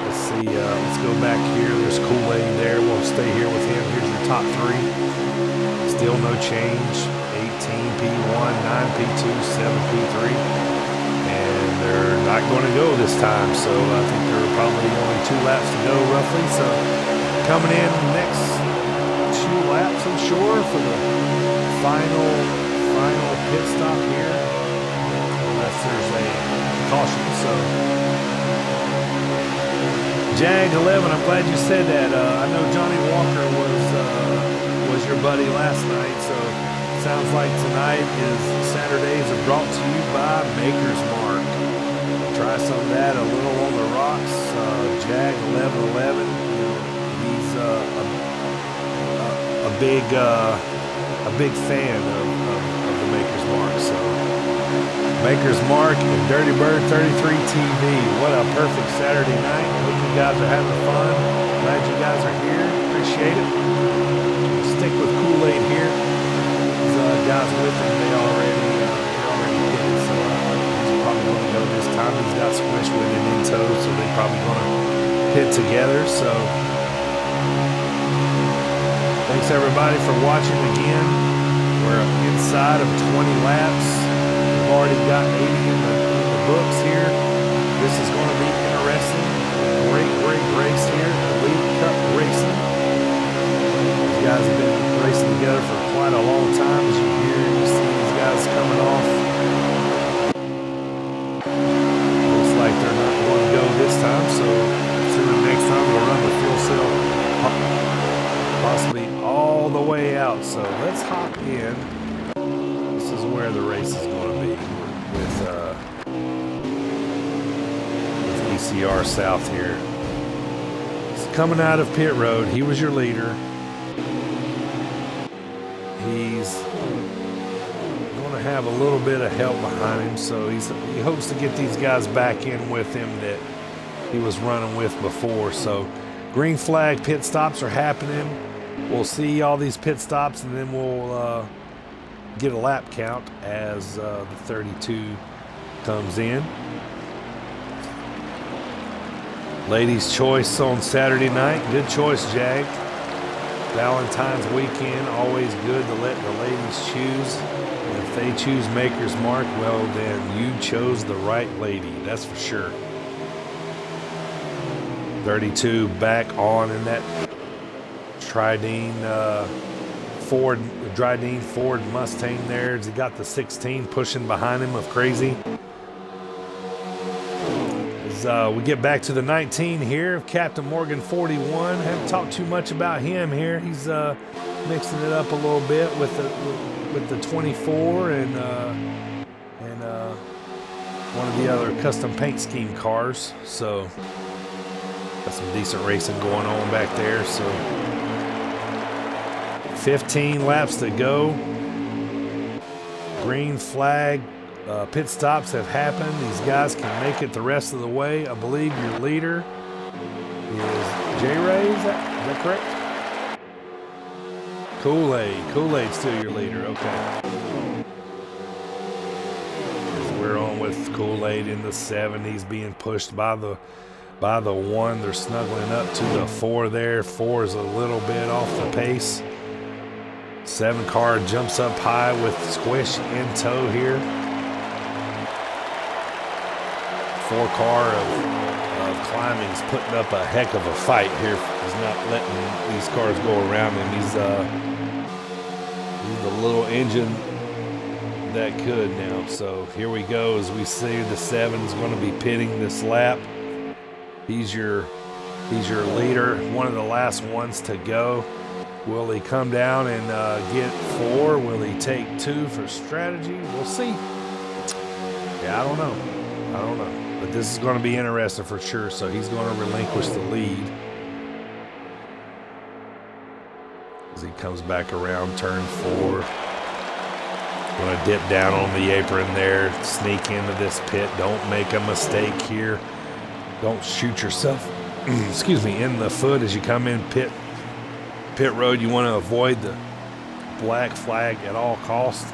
let's see. Let's go back here. There's Kool-Aid there. We'll stay here with him. Here's your top 3. Still no change. 18P1, 9P2, 7P3, and they're not going to go this time, so I think there are probably only 2 laps to go roughly. So coming in next 2 laps, I'm sure, for the final pit stop here, unless there's a caution. So Jag 11, I'm glad you said that. I know Johnny Walker was your buddy last night, so sounds like tonight is Saturdays are brought to you by Maker's Mark. Try some of that, a little on the rocks. Jag 1111, he's a big fan of the Maker's Mark. So Maker's Mark and Dirty Bird 33 TV. What a perfect Saturday night. Hope you guys are having fun. Glad you guys are here. Appreciate it. Stick with Kool-Aid here. These guys with him, they're already pitted, so he's probably going to go this time. He's got Squish with him in tow, so they're probably going to pit together. So thanks everybody for watching again. We're inside of 20 laps. Already got 80 in the books here. This is going to be interesting. Great race here. Elite Cup racing. These guys have been racing together for quite a long time. As you hear, you see these guys coming off. Looks like they're not going to go this time, so the next time we'll run the fuel cell possibly all the way out. So let's hop in. This is where the race is going to be with ECR South here. He's coming out of pit road. He was your leader. He's going to have a little bit of help behind him, so he hopes to get these guys back in with him that he was running with before. So green flag pit stops are happening. We'll see all these pit stops, and then we'll get a lap count as the 32 comes in. Ladies' choice on Saturday night. Good choice, Jag. Valentine's weekend, always good to let the ladies choose. And if they choose Maker's Mark, well, then you chose the right lady. That's for sure. 32 back on in that Tridine Ford Mustang there. He got the 16 pushing behind him of crazy. As we get back to the 19 here, Captain Morgan 41. Haven't talked too much about him here. He's mixing it up a little bit with the 24 and one of the other custom paint scheme cars. So got some decent racing going on back there. So 15 laps to go. Green flag. Pit stops have happened. These guys can make it the rest of the way. I believe your leader is J-Ray. Is that correct? Kool-Aid. Kool-Aid's still your leader. Okay. We're on with Kool-Aid in the 7. He's being pushed by the 1. They're snuggling up to the 4 there. 4 is a little bit off the pace. 7 car jumps up high with Squish in tow here. 4 car of climbing's putting up a heck of a fight here. He's not letting these cars go around him. He's the little engine that could now. So here we go as we see the 7 is going to be pitting this lap. He's your leader, one of the last ones to go. Will he come down and get 4? Will he take 2 for strategy? We'll see. Yeah, I don't know. But this is going to be interesting for sure. So he's going to relinquish the lead as he comes back around turn 4. Going to dip down on the apron there, sneak into this pit. Don't make a mistake here. Don't shoot yourself, excuse me, in the foot as you come in pit road. You want to avoid the black flag at all costs.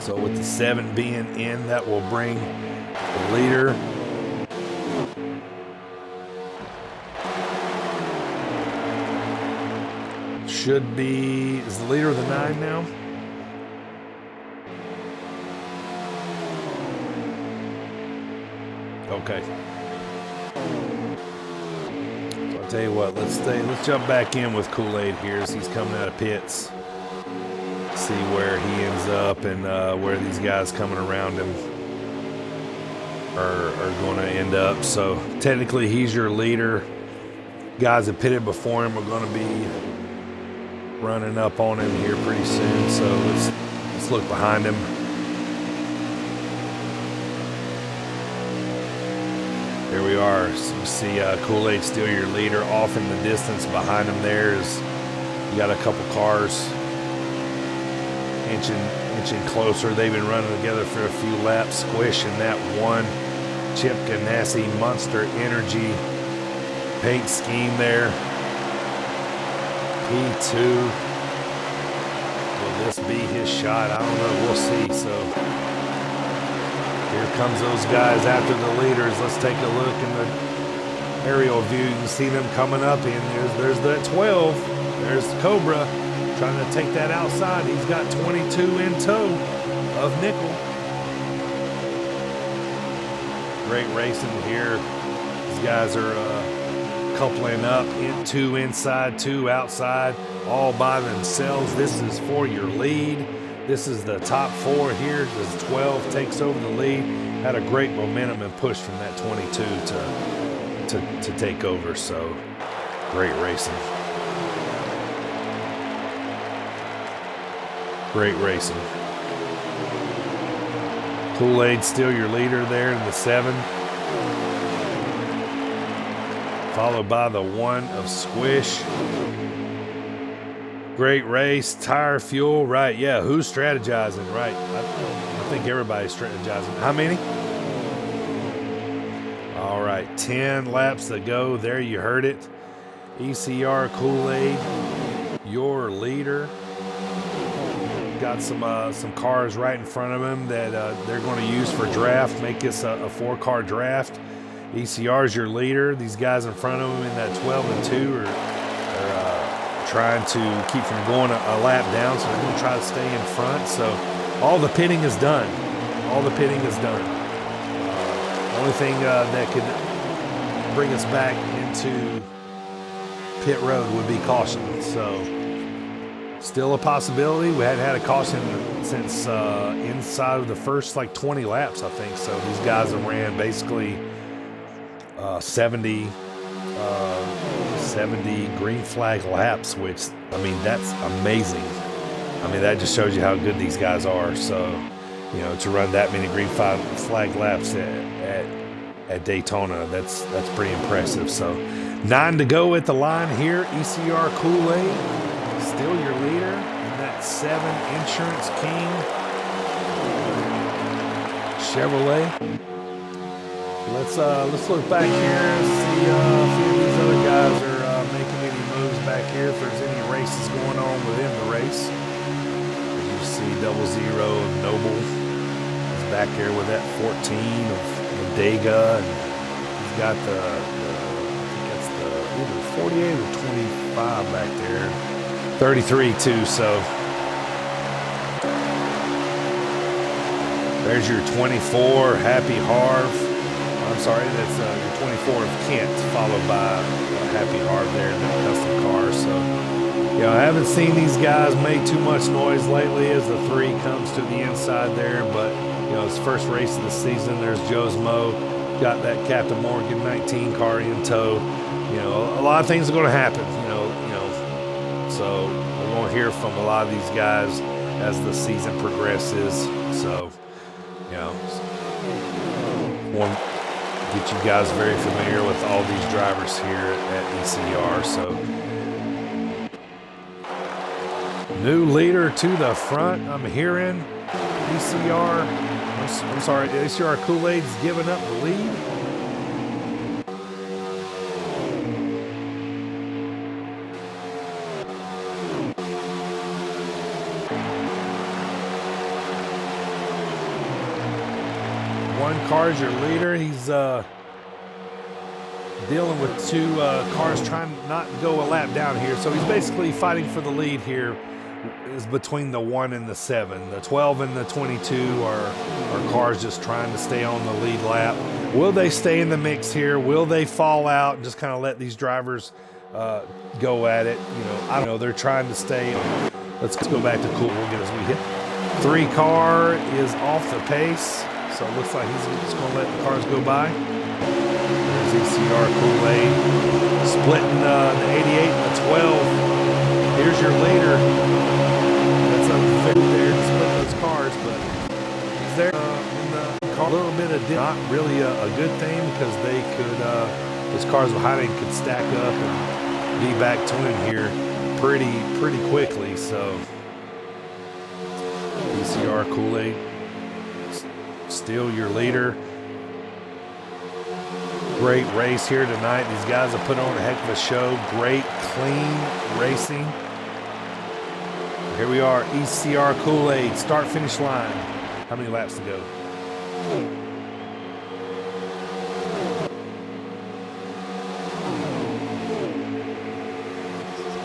So with the 7 being in, that will bring the leader should be, is the leader of the 9 now? Okay. So I'll tell you what, let's jump back in with Kool-Aid here as he's coming out of pits. See where he ends up and where these guys coming around him. are going to end up. So technically he's your leader. Guys that pitted before him are going to be running up on him here pretty soon. So let's look behind him. There we are. So you see Kool-Aid still your leader. Off in the distance behind him there is, you got a couple cars inching closer. They've been running together for a few laps, squishing that one Chip Ganassi Monster Energy paint scheme there. P2. Will this be his shot? I don't know. We'll see. So here comes those guys after the leaders. Let's take a look in the aerial view. You can see them coming up in. There's that 12. There's Cobra trying to take that outside. He's got 22 in tow of Nickel. Great racing here. These guys are coupling up, two inside, two outside, all by themselves. This is for your lead. This is the top four here. This 12 takes over the lead. Had a great momentum and push from that 22 to take over. So great racing. Great racing. Kool-Aid still your leader there in the 7. Followed by the 1 of Squish. Great race. Tire, fuel, right. Yeah, who's strategizing? Right. I think everybody's strategizing. How many? All right, 10 laps to go. There you heard it. ECR Kool-Aid, your leader. Got some cars right in front of him that they're going to use for draft. Make this a 4-car draft. ECR is your leader. These guys in front of him in that 12 and 2 are trying to keep from going a lap down, so they're going to try to stay in front. So all the pitting is done. All the pitting is done. Only thing that could bring us back into pit road would be caution. So still a possibility. We hadn't had a caution since inside of the first 20 laps, I think. So these guys have ran basically 70 green flag laps, which, I mean, that's amazing. I mean, that just shows you how good these guys are. So, you know, to run that many green flag laps at Daytona, that's pretty impressive. So 9 to go at the line here. ECR Kool-Aid still your leader in that 7 Insurance King Chevrolet. Let's look back here and see if any of these other guys are making any moves back here. If there's any races going on within the race. You see 00 of Noble is back there with that 14 of Dega, and he's got I think that's either 48 or 25 back there. 33 too, so there's your 24, Happy Harv. I'm sorry, that's your 24 of Kent, followed by Happy Harv there in that custom car. So, you know, I haven't seen these guys make too much noise lately as the 3 comes to the inside there, but, you know, it's first race of the season. There's Joe's Mo, got that Captain Morgan 19 car in tow. You know, a lot of things are going to happen, you know, so we're going to hear from a lot of these guys as the season progresses. So, you know, want to get you guys very familiar with all these drivers here at ECR. So, new leader to the front. I'm hearing ECR Kool-Aid's giving up the lead. One car's your leader. He's dealing with 2 cars trying not to go a lap down here. So he's basically fighting for the lead here. Is between the 1 and the 7. The 12 and the 22 are cars just trying to stay on the lead lap. Will they stay in the mix here? Will they fall out and just kind of let these drivers go at it? You know, I don't know. They're trying to stay. Let's go back to Cool. We'll get as we hit. 3 car is off the pace. So it looks like he's just going to let the cars go by. There's ECR Kool-Aid splitting the 88 and the 12. Here's your leader. That's a fit there to split those cars, but he's there in the car. A little bit of not really a good thing because they could, his cars behind him could stack up and be back to him here pretty quickly. So ECR Kool-Aid still your leader. Great race here tonight. These guys have put on a heck of a show. Great, clean racing. Here we are, ECR Kool-Aid, start-finish line. How many laps to go?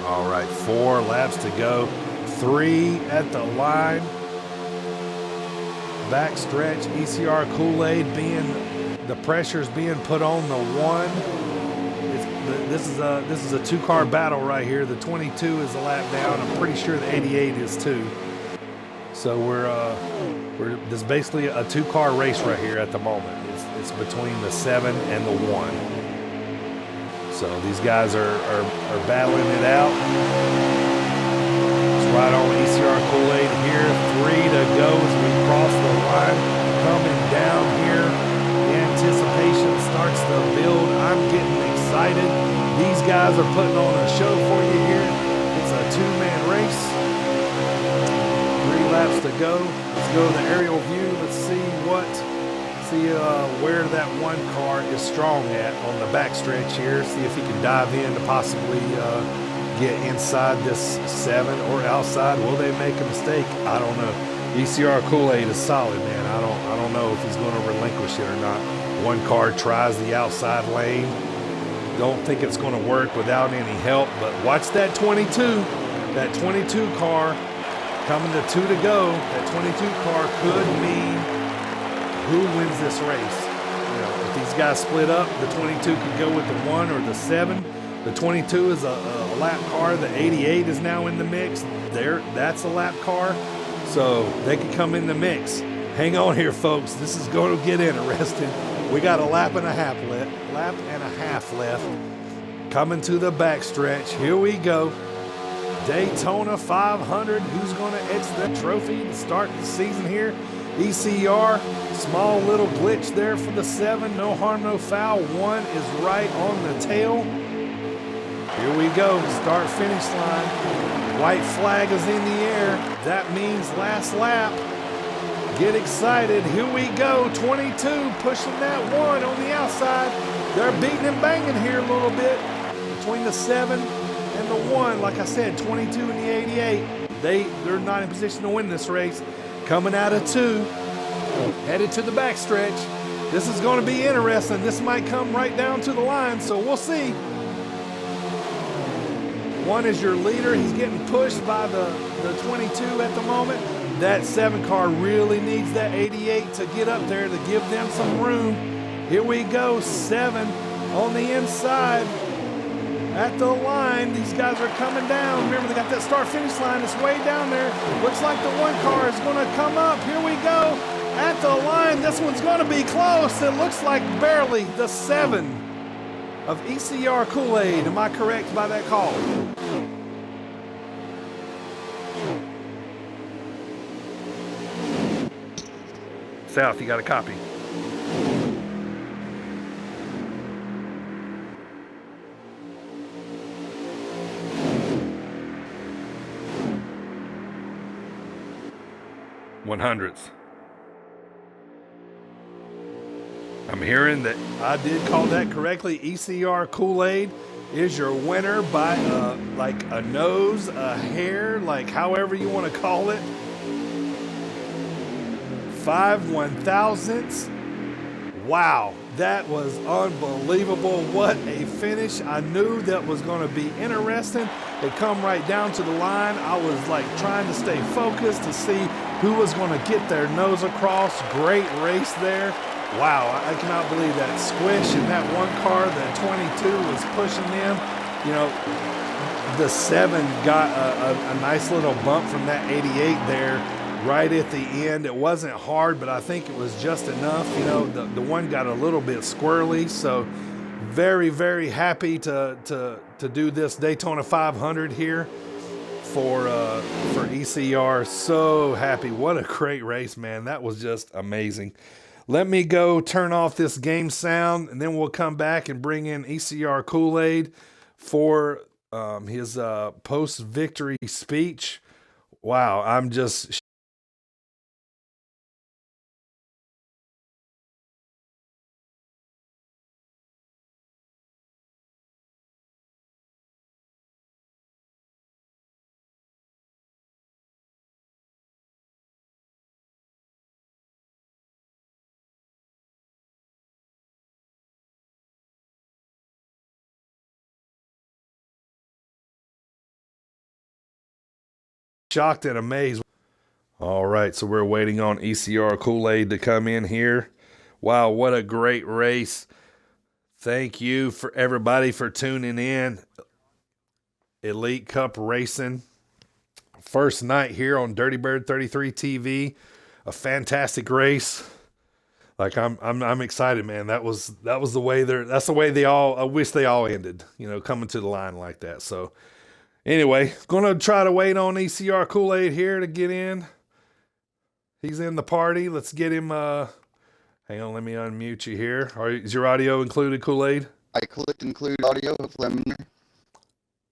All right, 4 laps to go. 3 at the line. Back stretch, ECR Kool-Aid the pressure's being put on the 1. This is a 2-car battle right here. The 22 is a lap down. I'm pretty sure the 88 is too. So this is basically a 2-car race right here at the moment. It's between the 7 and the 1. So these guys are battling it out. It's right on ECR Kool-Aid here. 3 to go as we cross the line. Coming down here. Anticipation starts to build. I'm getting excited. These guys are putting on a show for you here. It's a 2-man race. 3 laps to go. Let's go to the aerial view. Let's see where that 1 car is strong at on the back stretch here. See if he can dive in to possibly get inside this 7 or outside. Will they make a mistake? I don't know. ECR Kool-Aid is solid, man. I don't know if he's going to relinquish it or not. 1 car tries the outside lane. Don't think it's going to work without any help, but watch that 22. That 22 car coming to 2 to go. That 22 car could mean who wins this race. You know, if these guys split up, the 22 could go with the 1 or the 7. The 22 is a lap car. The 88 is now in the mix. That's a lap car. So they could come in the mix. Hang on here, folks. This is going to get interesting. We got a lap and a half left. Coming to the backstretch. Here we go. Daytona 500. Who's going to etch the trophy to start the season here? ECR. Small little glitch there for the 7. No harm, no foul. 1 is right on the tail. Here we go. Start finish line. White flag is in the air. That means last lap. Get excited. Here we go. 22 pushing that 1 on the outside. They're beating and banging here a little bit between the 7 and the 1. Like I said, 22 and the 88. They're not in position to win this race. Coming out of 2, headed to the backstretch. This is going to be interesting. This might come right down to the line, so we'll see. 1 is your leader. He's getting pushed by the 22 at the moment. That 7 car really needs that 88 to get up there to give them some room. Here we go, 7 on the inside at the line. These guys are coming down. Remember, they got that start-finish line. It's way down there. Looks like the 1 car is going to come up. Here we go at the line. This one's going to be close. It looks like barely the 7 of ECR Kool-Aid. Am I correct by that call? South, you got a copy. $100s. I'm hearing that I did call that correctly. ECR Kool-Aid is your winner by like a nose, a hair, like however you want to call it. 5 1,000ths. Wow, that was unbelievable. What a finish. I knew that was going to be interesting. It come right down to the line. I was like trying to stay focused to see who was going to get their nose across. Great race there. Wow, I cannot believe that squish in that 1 car. The 22 was pushing them. You know, the 7 got a nice little bump from that 88 there. right at the end. It wasn't hard, but I think it was just enough. You know, the one got a little bit squirrely, so very, very happy to do this Daytona 500 here for ECR. So happy. What a great race, man. That was just amazing. Let me go turn off this game sound, and then we'll come back and bring in ECR Kool-Aid for his post-victory speech. Wow, I'm just shocked and amazed. All right, so we're waiting on ECR Kool-Aid to come in here. Wow, what a great race. Thank you for everybody for tuning in. Elite Cup Racing. First night here on Dirty Bird 33 TV. A fantastic race. Like I'm excited, man. That was the way that's the way they all I wish they all ended, you know, coming to the line like that. So anyway, gonna try to wait on ECR Kool-Aid here to get in. He's in the party. Let's get him hang on, let me unmute you here. Is your audio included, Kool-Aid? I clicked include audio. Hopefully I'm in there.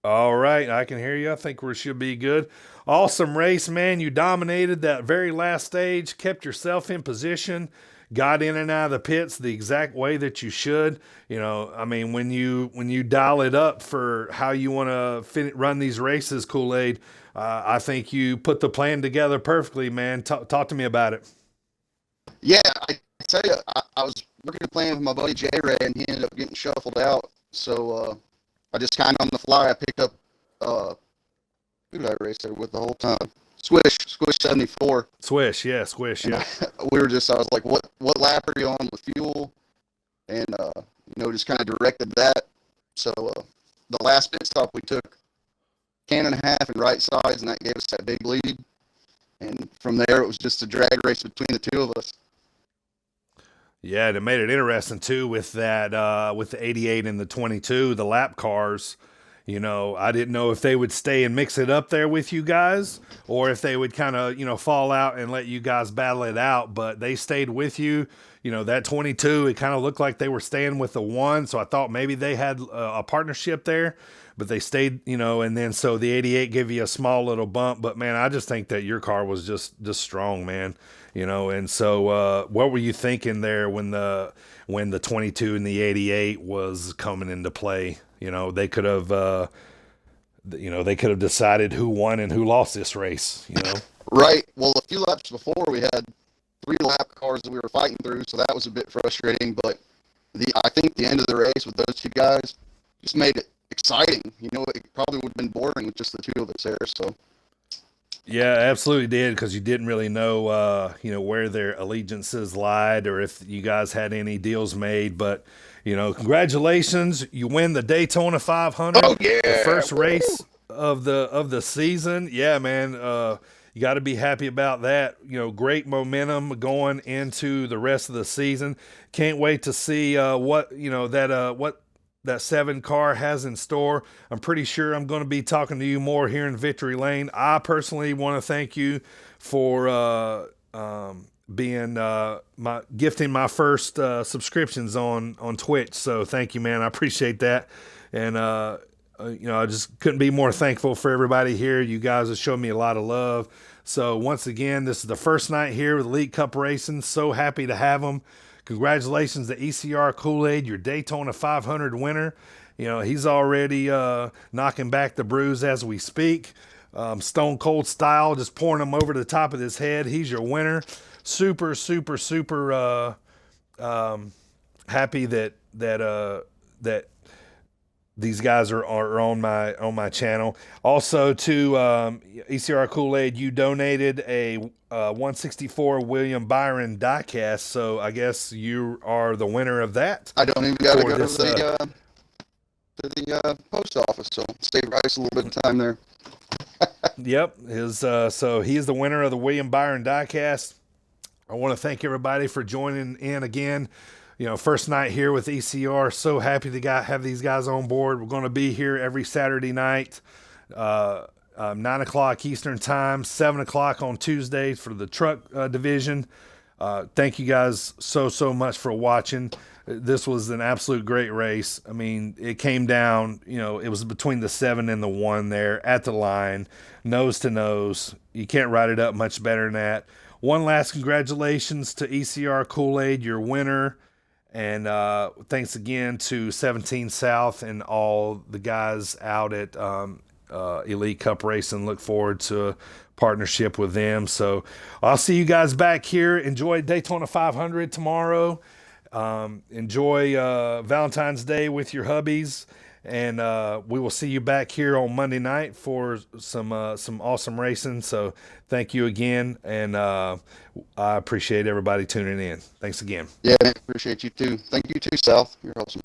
All right, I can hear you. I think we should be good. Awesome race, man. You dominated that very last stage, kept yourself in position, got in and out of the pits the exact way that you should. You know, I mean, when you dial it up for how you want to run these races, Kool-Aid, I think you put the plan together perfectly, man. Talk to me about it. Yeah, I tell you, I was working a plan with my buddy J Ray, and he ended up getting shuffled out. So I just kind of on the fly, I picked up who did I race there with the whole time? Squish 74. Squish, yeah. We were just, I was like, what lap are you on with fuel? And just kind of directed that. So the last pit stop we took can and a half and right sides, and that gave us that big lead. And from there, it was just a drag race between the two of us. Yeah, and it made it interesting too with that with the 88 and the 22, the lap cars. You know, I didn't know if they would stay and mix it up there with you guys, or if they would kind of, fall out and let you guys battle it out. But they stayed with you. You know, that 22, it kind of looked like they were staying with the one. So I thought maybe they had a partnership there, but they stayed, and then so the 88 gave you a small little bump. But man, I just think that your car was just strong, man. And so what were you thinking there when the 22 and the 88 was coming into play? They could have decided who won and who lost this race, Right. Well, a few laps before we had 3 lap cars that we were fighting through, so that was a bit frustrating. But I think the end of the race with those two guys just made it exciting. It probably would have been boring with just the two of us there. So. Yeah, absolutely did, because you didn't really know, where their allegiances lied or if you guys had any deals made. But, congratulations, you win the Daytona 500, oh, yeah. The first race of the season. Yeah, man, you got to be happy about that. Great momentum going into the rest of the season. Can't wait to see what that 7 car has in store. I'm pretty sure I'm going to be talking to you more here in Victory Lane. I personally want to thank you for being gifting my first subscriptions on Twitch. So thank you, man. I appreciate that. And I just couldn't be more thankful for everybody here. You guys have shown me a lot of love. So once again, this is the first night here with Elite Cup Racing. So happy to have them. Congratulations to ECR Kool-Aid, your Daytona 500 winner. He's already knocking back the brews as we speak. Stone Cold style, just pouring them over the top of his head. He's your winner. Super, super, super happy that these guys are on my channel. Also to ECR Kool-Aid, you donated a 164 William Byron diecast, so I guess you are the winner of that. I don't even got to go to the post office, so save Rice a little bit of time there. Yep. So he is the winner of the William Byron Diecast. I want to thank everybody for joining in again. First night here with ECR. So happy to have these guys on board. We're going to be here every Saturday night, 9 o'clock Eastern time, 7 o'clock on Tuesdays for the truck division. Thank you guys so much for watching. This was an absolute great race. I mean, it came down, it was between the 7 and the 1 there at the line, nose to nose. You can't write it up much better than that. One last congratulations to ECR Kool-Aid, your winner. And thanks again to 17 South and all the guys out at Elite Cup Racing. Look forward to a partnership with them. So I'll see you guys back here. Enjoy Daytona 500 tomorrow. Enjoy Valentine's Day with your hubbies. And we will see you back here on Monday night for some awesome racing. So thank you again, and I appreciate everybody tuning in. Thanks again. Yeah, man, appreciate you too. Thank you too, South. You're awesome.